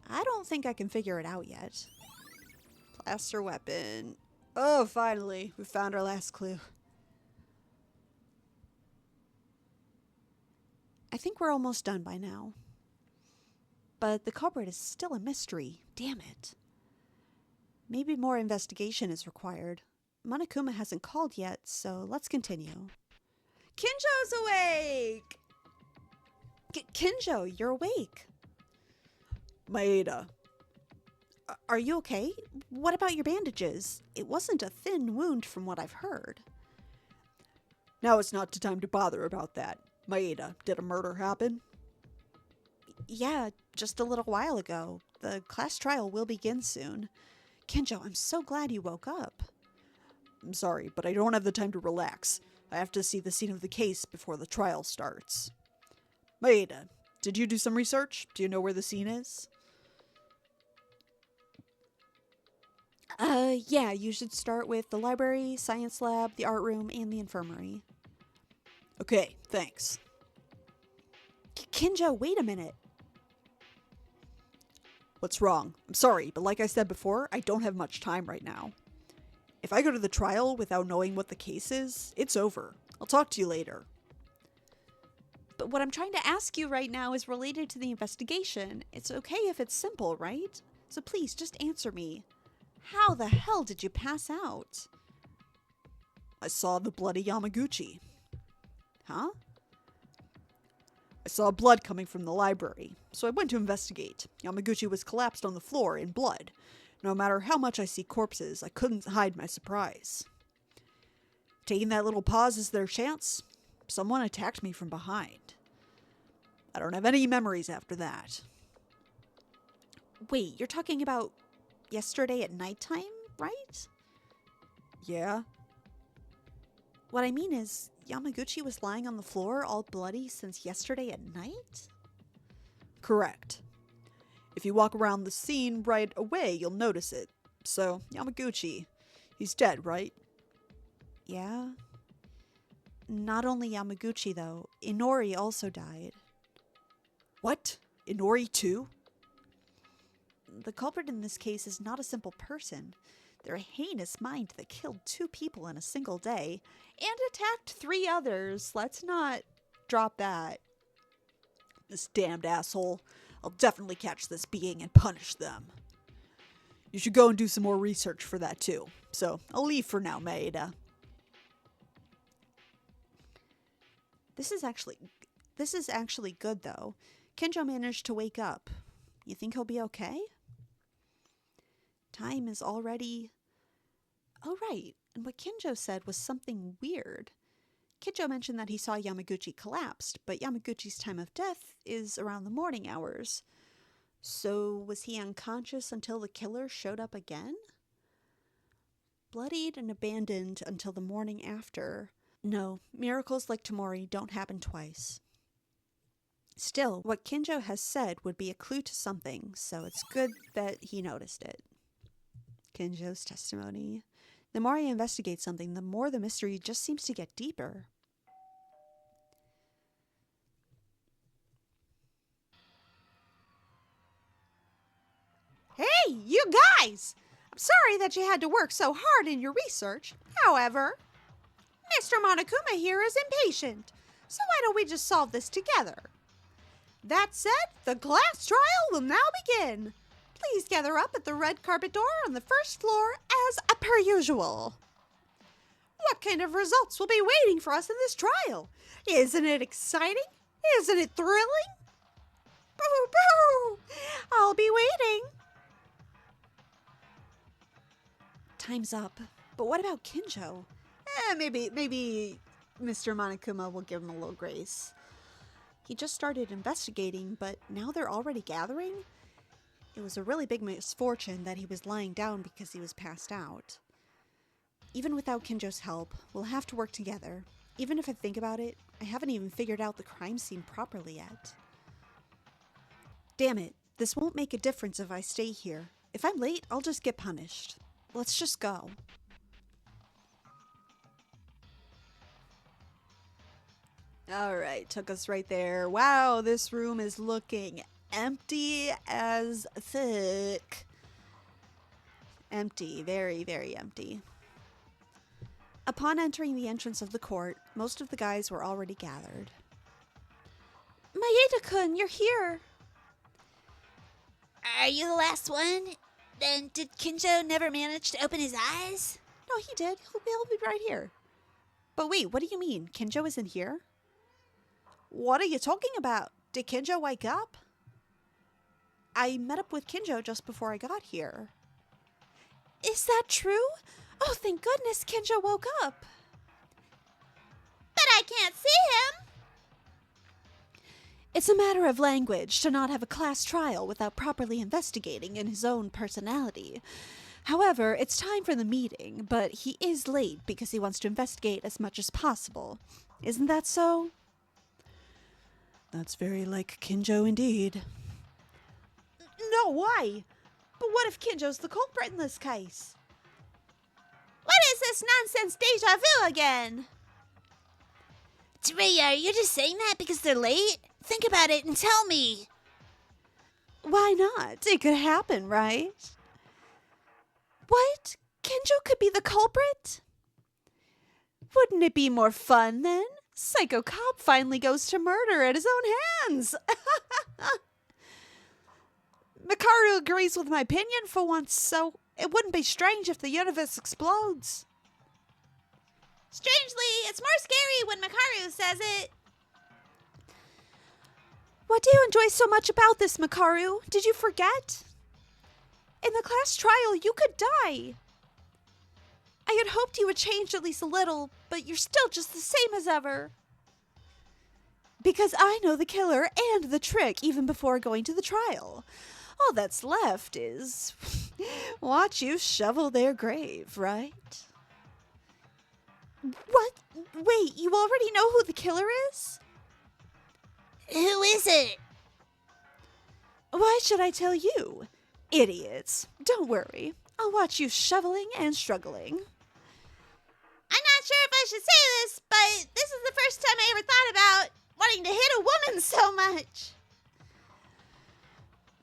Speaker 1: I don't think I can figure it out yet. Plaster weapon. Oh, finally, we found our last clue. I think we're almost done by now. But the culprit is still a mystery. Damn it. Maybe more investigation is required. Monokuma hasn't called yet, so let's continue. Kinjo's awake! Kinjo, you're awake.
Speaker 3: Maeda.
Speaker 1: Are you okay? What about your bandages? It wasn't a thin wound from what I've heard.
Speaker 3: Now it's not the time to bother about that. Maeda, did a murder happen?
Speaker 1: Yeah, just a little while ago. The class trial will begin soon. Kinjo, I'm so glad you woke up.
Speaker 3: I'm sorry, but I don't have the time to relax. I have to see the scene of the case before the trial starts. Maeda, did you do some research? Do you know where the scene is?
Speaker 1: Yeah, you should start with the library, science lab, the art room, and the infirmary.
Speaker 3: Okay, thanks.
Speaker 1: Kinjo, wait a minute.
Speaker 3: What's wrong? I'm sorry, but like I said before, I don't have much time right now. If I go to the trial without knowing what the case is, it's over. I'll talk to you later.
Speaker 1: But what I'm trying to ask you right now is related to the investigation. It's okay if it's simple, right? So please, just answer me. How the hell did you pass out?
Speaker 3: I saw the bloody Yamaguchi.
Speaker 1: Huh?
Speaker 3: I saw blood coming from the library, so I went to investigate. Yamaguchi was collapsed on the floor in blood. No matter how much I see corpses, I couldn't hide my surprise. Taking that little pause as their chance, someone attacked me from behind. I don't have any memories after that.
Speaker 1: Wait, you're talking about yesterday at nighttime, right?
Speaker 3: Yeah?
Speaker 1: What I mean is, Yamaguchi was lying on the floor all bloody since yesterday at night?
Speaker 3: Correct. If you walk around the scene right away, you'll notice it. So, Yamaguchi, he's dead, right?
Speaker 1: Yeah. Not only Yamaguchi, though. Inori also died.
Speaker 3: What? Inori too?
Speaker 1: The culprit in this case is not a simple person. They're a heinous mind that killed 2 people in a single day and attacked 3 others. Let's not drop that.
Speaker 3: This damned asshole. I'll definitely catch this being and punish them. You should go and do some more research for that too. So, I'll leave for now, Maeda.
Speaker 1: This is actually good, though. Kinjo managed to wake up. You think he'll be okay? Time is already... Oh, right. And what Kinjo said was something weird. Kinjo mentioned that he saw Yamaguchi collapsed, but Yamaguchi's time of death is around the morning hours. So was he unconscious until the killer showed up again? Bloodied and abandoned until the morning after. No, miracles like Tamori don't happen twice. Still, what Kinjo has said would be a clue to something, so it's good that he noticed it. Kinjo's testimony. The more I investigate something, the more the mystery just seems to get deeper. Hey, you guys! I'm sorry that you had to work so hard in your research. However, Mr. Monokuma here is impatient, so why don't we just solve this together? That said, the class trial will now begin. Please gather up at the red carpet door on the first floor as per usual. What kind of results will be waiting for us in this trial? Isn't it exciting? Isn't it thrilling? Boo boo! I'll be waiting. Time's up. But what about Kinjo? Maybe Mr. Monokuma will give him a little grace. He just started investigating, but now they're already gathering? It was a really big misfortune that he was lying down because he was passed out. Even without Kinjo's help, we'll have to work together. Even if I think about it, I haven't even figured out the crime scene properly yet. Damn it, this won't make a difference if I stay here. If I'm late, I'll just get punished. Let's just go. Alright, took us right there. Wow, this room is looking empty as fuck. Empty, very, very empty. Upon entering the entrance of the court, most of the guys were already gathered. Maeda-kun, you're here!
Speaker 2: Are you the last one? Then did Kinjo never manage to open his eyes?
Speaker 1: No, he did. He'll be right here. But wait, what do you mean? Kinjo isn't here? What are you talking about? Did Kinjo wake up? I met up with Kinjo just before I got here. Is that true? Oh, thank goodness Kinjo woke up.
Speaker 2: But I can't see him.
Speaker 1: It's a matter of language to not have a class trial without properly investigating in his own personality. However, it's time for the meeting, but he is late because he wants to investigate as much as possible. Isn't that so?
Speaker 3: That's very like Kinjo indeed.
Speaker 1: No, why? But what if Kinjo's the culprit in this case?
Speaker 2: What is this nonsense deja vu again? Taria, you're just saying that because they're late? Think about it and tell me.
Speaker 1: Why not? It could happen, right? What? Kinjo could be the culprit? Wouldn't it be more fun then? Psycho Cop finally goes to murder at his own hands. Makaru agrees with my opinion for once, so it wouldn't be strange if the universe explodes.
Speaker 2: Strangely, it's more scary when Makaru says it.
Speaker 1: What do you enjoy so much about this, Makaru? Did you forget? In the class trial, you could die. I had hoped you would change at least a little, but you're still just the same as ever. Because I know the killer and the trick even before going to the trial. All that's left is watch you shovel their grave, right? What? Wait, you already know who the killer is?
Speaker 2: Who is it?
Speaker 1: Why should I tell you? Idiots. Don't worry. I'll watch you shoveling and struggling.
Speaker 2: I'm not sure if I should say this, but this is the first time I ever thought about wanting to hit a woman so much.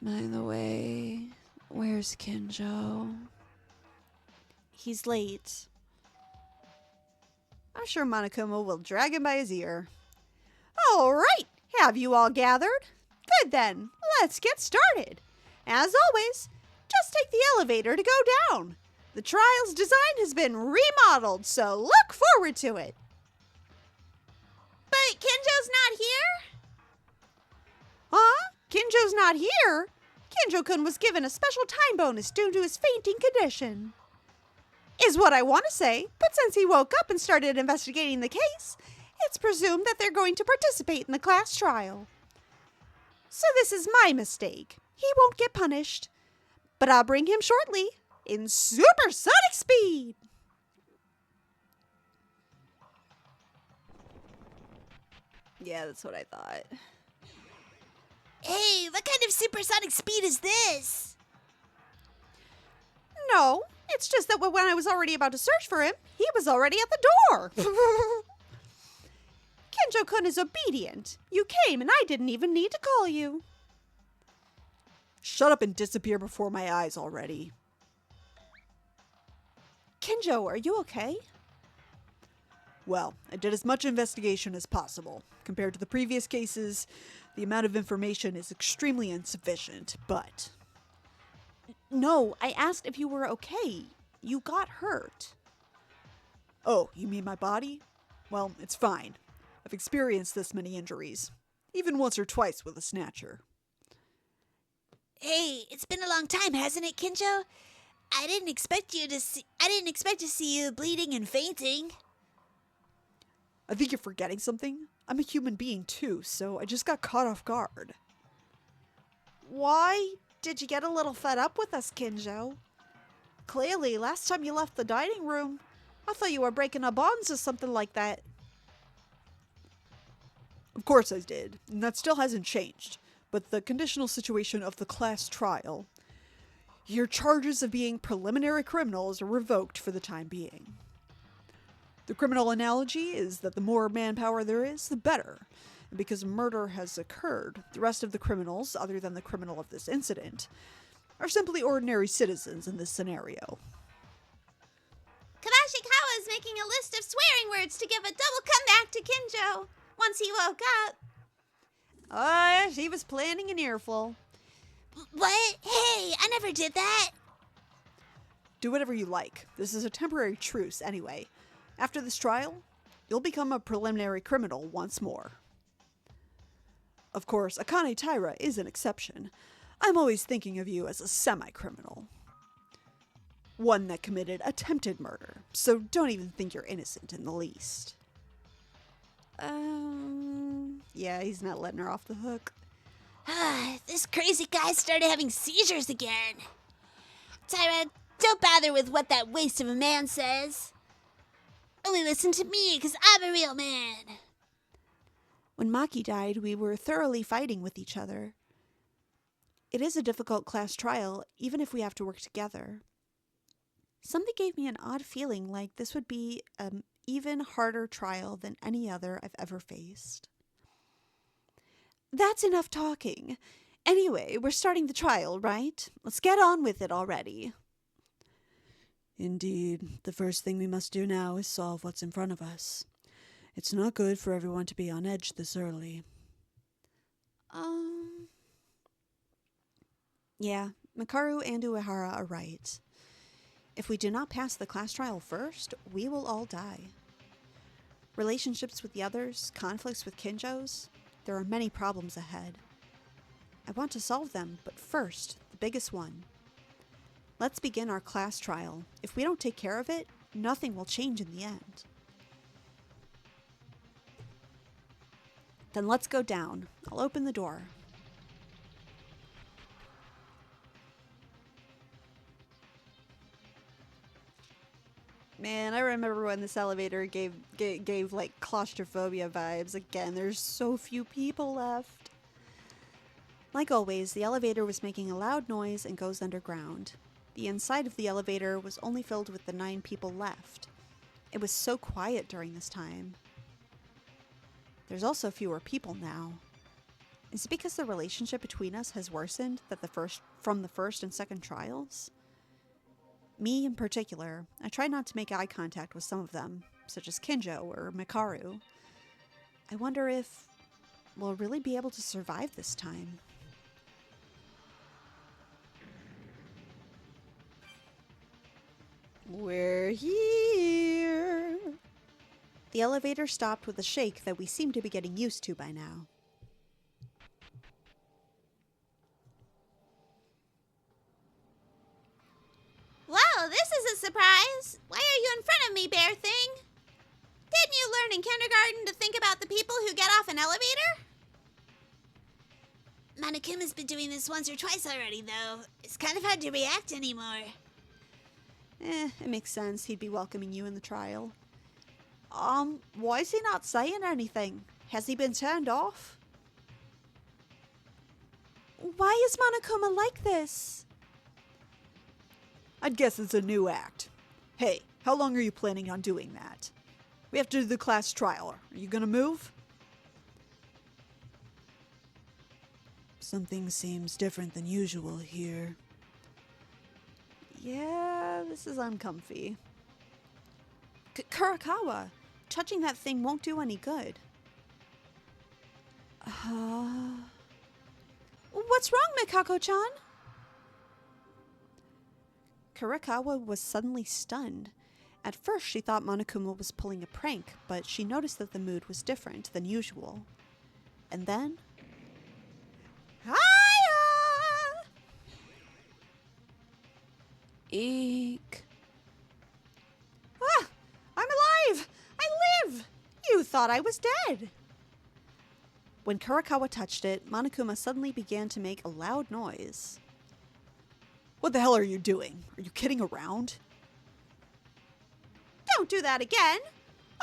Speaker 1: By the way, where's Kinjo? He's late.
Speaker 3: I'm sure Monokuma will drag him by his ear. All right, have you all gathered? Good then, let's get started. As always, just take the elevator to go down. The trial's design has been remodeled, so look forward to it.
Speaker 2: But Kinjo's not here?
Speaker 3: Huh? Kinjo's not here? Kinjo-kun was given a special time bonus due to his fainting condition. Is what I want to say, but since he woke up and started investigating the case, it's presumed that they're going to participate in the class trial. So this is my mistake. He won't get punished. But I'll bring him shortly in supersonic speed. Yeah, that's what I thought.
Speaker 2: Hey, what kind of supersonic speed is this?
Speaker 3: No, it's just that when I was already about to search for him, he was already at the door. Kinjo-kun is obedient. You came and I didn't even need to call you. Shut up and disappear before my eyes already.
Speaker 1: Kinjo, are you okay?
Speaker 3: Well, I did as much investigation as possible. Compared to the previous cases, the amount of information is extremely insufficient, but...
Speaker 1: No, I asked if you were okay. You got hurt.
Speaker 3: Oh, you mean my body? Well, it's fine. I've experienced this many injuries. Even once or twice with a snatcher.
Speaker 2: Hey, it's been a long time, hasn't it, Kinjo? I didn't expect to see you bleeding and fainting.
Speaker 3: I think you're forgetting something. I'm a human being too, so I just got caught off guard.
Speaker 1: Why did you get a little fed up with us, Kinjo? Clearly, last time you left the dining room, I thought you were breaking our bonds or something like that.
Speaker 3: Of course I did, and that still hasn't changed. But the conditional situation of the class trial, your charges of being preliminary criminals are revoked for the time being. The criminal analogy is that the more manpower there is, the better. And because murder has occurred, the rest of the criminals, other than the criminal of this incident, are simply ordinary citizens in this scenario.
Speaker 2: Kabashikawa is making a list of swearing words to give a double comeback to Kinjo once he woke up.
Speaker 3: Oh, she was planning an earful.
Speaker 2: What? Hey, I never did that.
Speaker 3: Do whatever you like. This is a temporary truce anyway. After this trial, you'll become a preliminary criminal once more. Of course, Akane Taira is an exception. I'm always thinking of you as a semi-criminal. One that committed attempted murder, so don't even think you're innocent in the least. Yeah, he's not letting her off the hook.
Speaker 2: This crazy guy started having seizures again. Tyra, don't bother with what that waste of a man says. Only listen to me, because I'm a real man.
Speaker 1: When Maki died, we were thoroughly fighting with each other. It is a difficult class trial, even if we have to work together. Something gave me an odd feeling like this would be an even harder trial than any other I've ever faced. That's enough talking. Anyway, we're starting the trial, right? Let's get on with it already.
Speaker 3: Indeed, the first thing we must do now is solve what's in front of us. It's not good for everyone to be on edge this early.
Speaker 1: Yeah, Makaru and Uehara are right. If we do not pass the class trial first, we will all die. Relationships with the others, conflicts with Kinjos, there are many problems ahead. I want to solve them, but first, the biggest one. Let's begin our class trial. If we don't take care of it, nothing will change in the end. Then let's go down. I'll open the door. Man, I remember when this elevator gave like claustrophobia vibes. Again, there's so few people left. Like always, the elevator was making a loud noise and goes underground. The inside of the elevator was only filled with the 9 people left. It was so quiet during this time. There's also fewer people now. Is it because the relationship between us has worsened from the first and second trials? Me in particular, I try not to make eye contact with some of them, such as Kinjo or Mikaru. I wonder if we'll really be able to survive this time. We're here. The elevator stopped with a shake that we seem to be getting used to by now.
Speaker 2: Whoa, this is a surprise. Why are you in front of me, bear thing? Didn't you learn in kindergarten to think about the people who get off an elevator? Monokuma's been doing this once or twice already, though. It's kind of hard to react anymore.
Speaker 1: It makes sense he'd be welcoming you in the trial. Why is he not saying anything? Has he been turned off? Why is Monokuma like this?
Speaker 3: I'd guess it's a new act. Hey, how long are you planning on doing that? We have to do the class trial. Are you gonna move? Something seems different than usual here.
Speaker 1: Yeah, this is uncomfy. Kurakawa, touching that thing won't do any good. What's wrong, Mikako-chan? Kurakawa was suddenly stunned. At first, she thought Monokuma was pulling a prank, but she noticed that the mood was different than usual. And then... Hiya! Eek. Ah! I'm alive! I live! You thought I was dead! When Kurakawa touched it, Monokuma suddenly began to make a loud noise.
Speaker 3: What the hell are you doing? Are you kidding around?
Speaker 1: Don't do that again!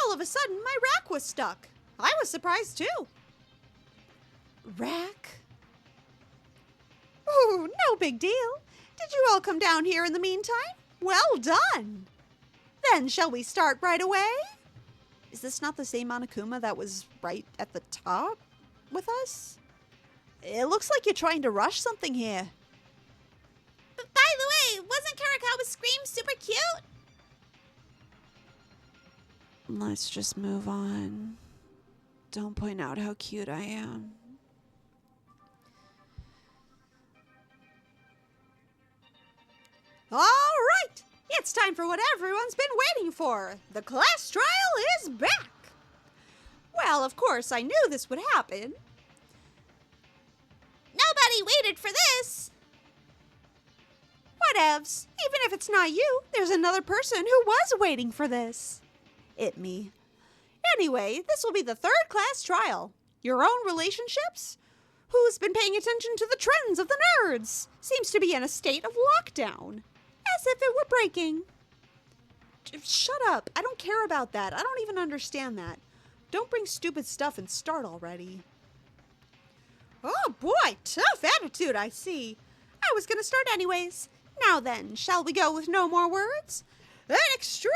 Speaker 1: All of a sudden, my rack was stuck. I was surprised too. Rack? Ooh, no big deal. Did you all come down here in the meantime? Well done! Then shall we start right away? Is this not the same Monokuma that was right at the top with us? It looks like you're trying to rush something here.
Speaker 2: But by the way, wasn't Kurakawa's scream super cute?
Speaker 1: Let's just move on. Don't point out how cute I am. All right! It's time for what everyone's been waiting for. The class trial is back! Well, of course, I knew this would happen.
Speaker 2: Nobody waited for this.
Speaker 1: Whatevs. Even if it's not you, there's another person who was waiting for this. It me. Anyway, this will be the third class trial. Your own relationships? Who's been paying attention to the trends of the nerds? Seems to be in a state of lockdown. As if it were breaking. Shut up. I don't care about that. I don't even understand that. Don't bring stupid stuff and start already. Oh boy, tough attitude, I see. I was gonna start anyways. Now then, shall we go with no more words? An extreme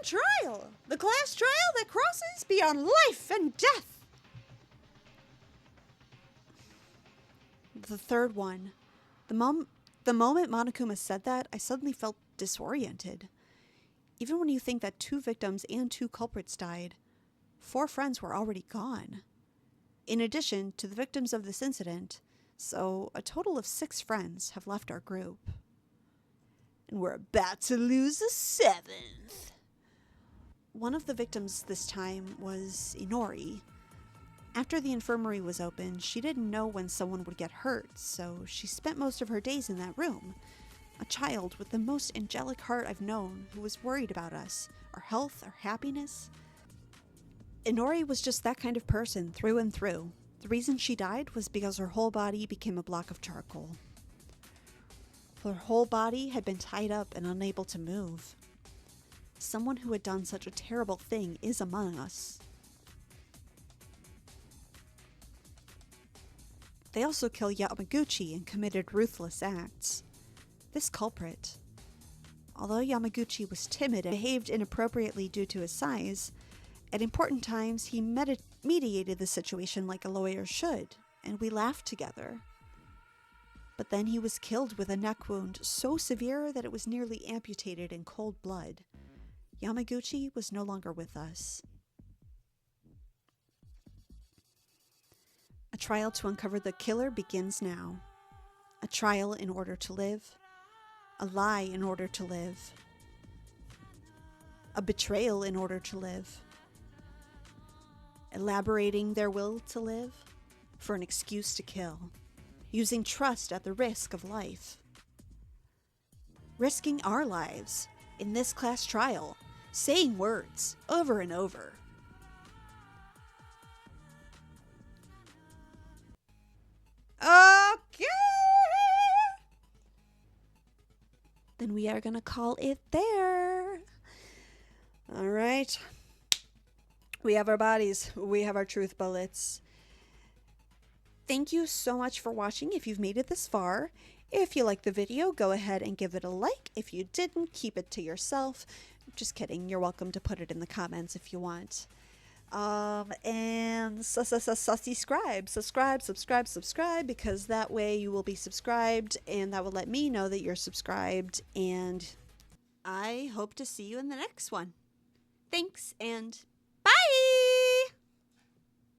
Speaker 1: trial. The class trial that crosses beyond life and death. The third one. The moment Monokuma said that, I suddenly felt disoriented. Even when you think that 2 victims and 2 culprits died, 4 friends were already gone. In addition to the victims of this incident, so a total of 6 friends have left our group. And we're about to lose a 7th. One of the victims this time was Inori. After the infirmary was open, she didn't know when someone would get hurt, so she spent most of her days in that room. A child with the most angelic heart I've known who was worried about us, our health, our happiness. Inori was just that kind of person through and through. The reason she died was because her whole body became a block of charcoal. Her whole body had been tied up and unable to move. Someone who had done such a terrible thing is among us. They also killed Yamaguchi and committed ruthless acts. This culprit, although Yamaguchi was timid and behaved inappropriately due to his size, at important times he mediated the situation like a lawyer should, and we laughed together. But then he was killed with a neck wound so severe that it was nearly amputated in cold blood. Yamaguchi was no longer with us. A trial to uncover the killer begins now. A trial in order to live. A lie in order to live. A betrayal in order to live. Elaborating their will to live for an excuse to kill. Using trust at the risk of life. Risking our lives in this class trial. Saying words over and over. Okay! Then we are going to call it there. All right. We have our bodies. We have our truth bullets. Thank you so much for watching if you've made it this far. If you liked the video, go ahead and give it a like. If you didn't, keep it to yourself. Just kidding. You're welcome to put it in the comments if you want. And subscribe, because that way you will be subscribed and that will let me know that you're subscribed, and I hope to see you in the next one. Thanks, and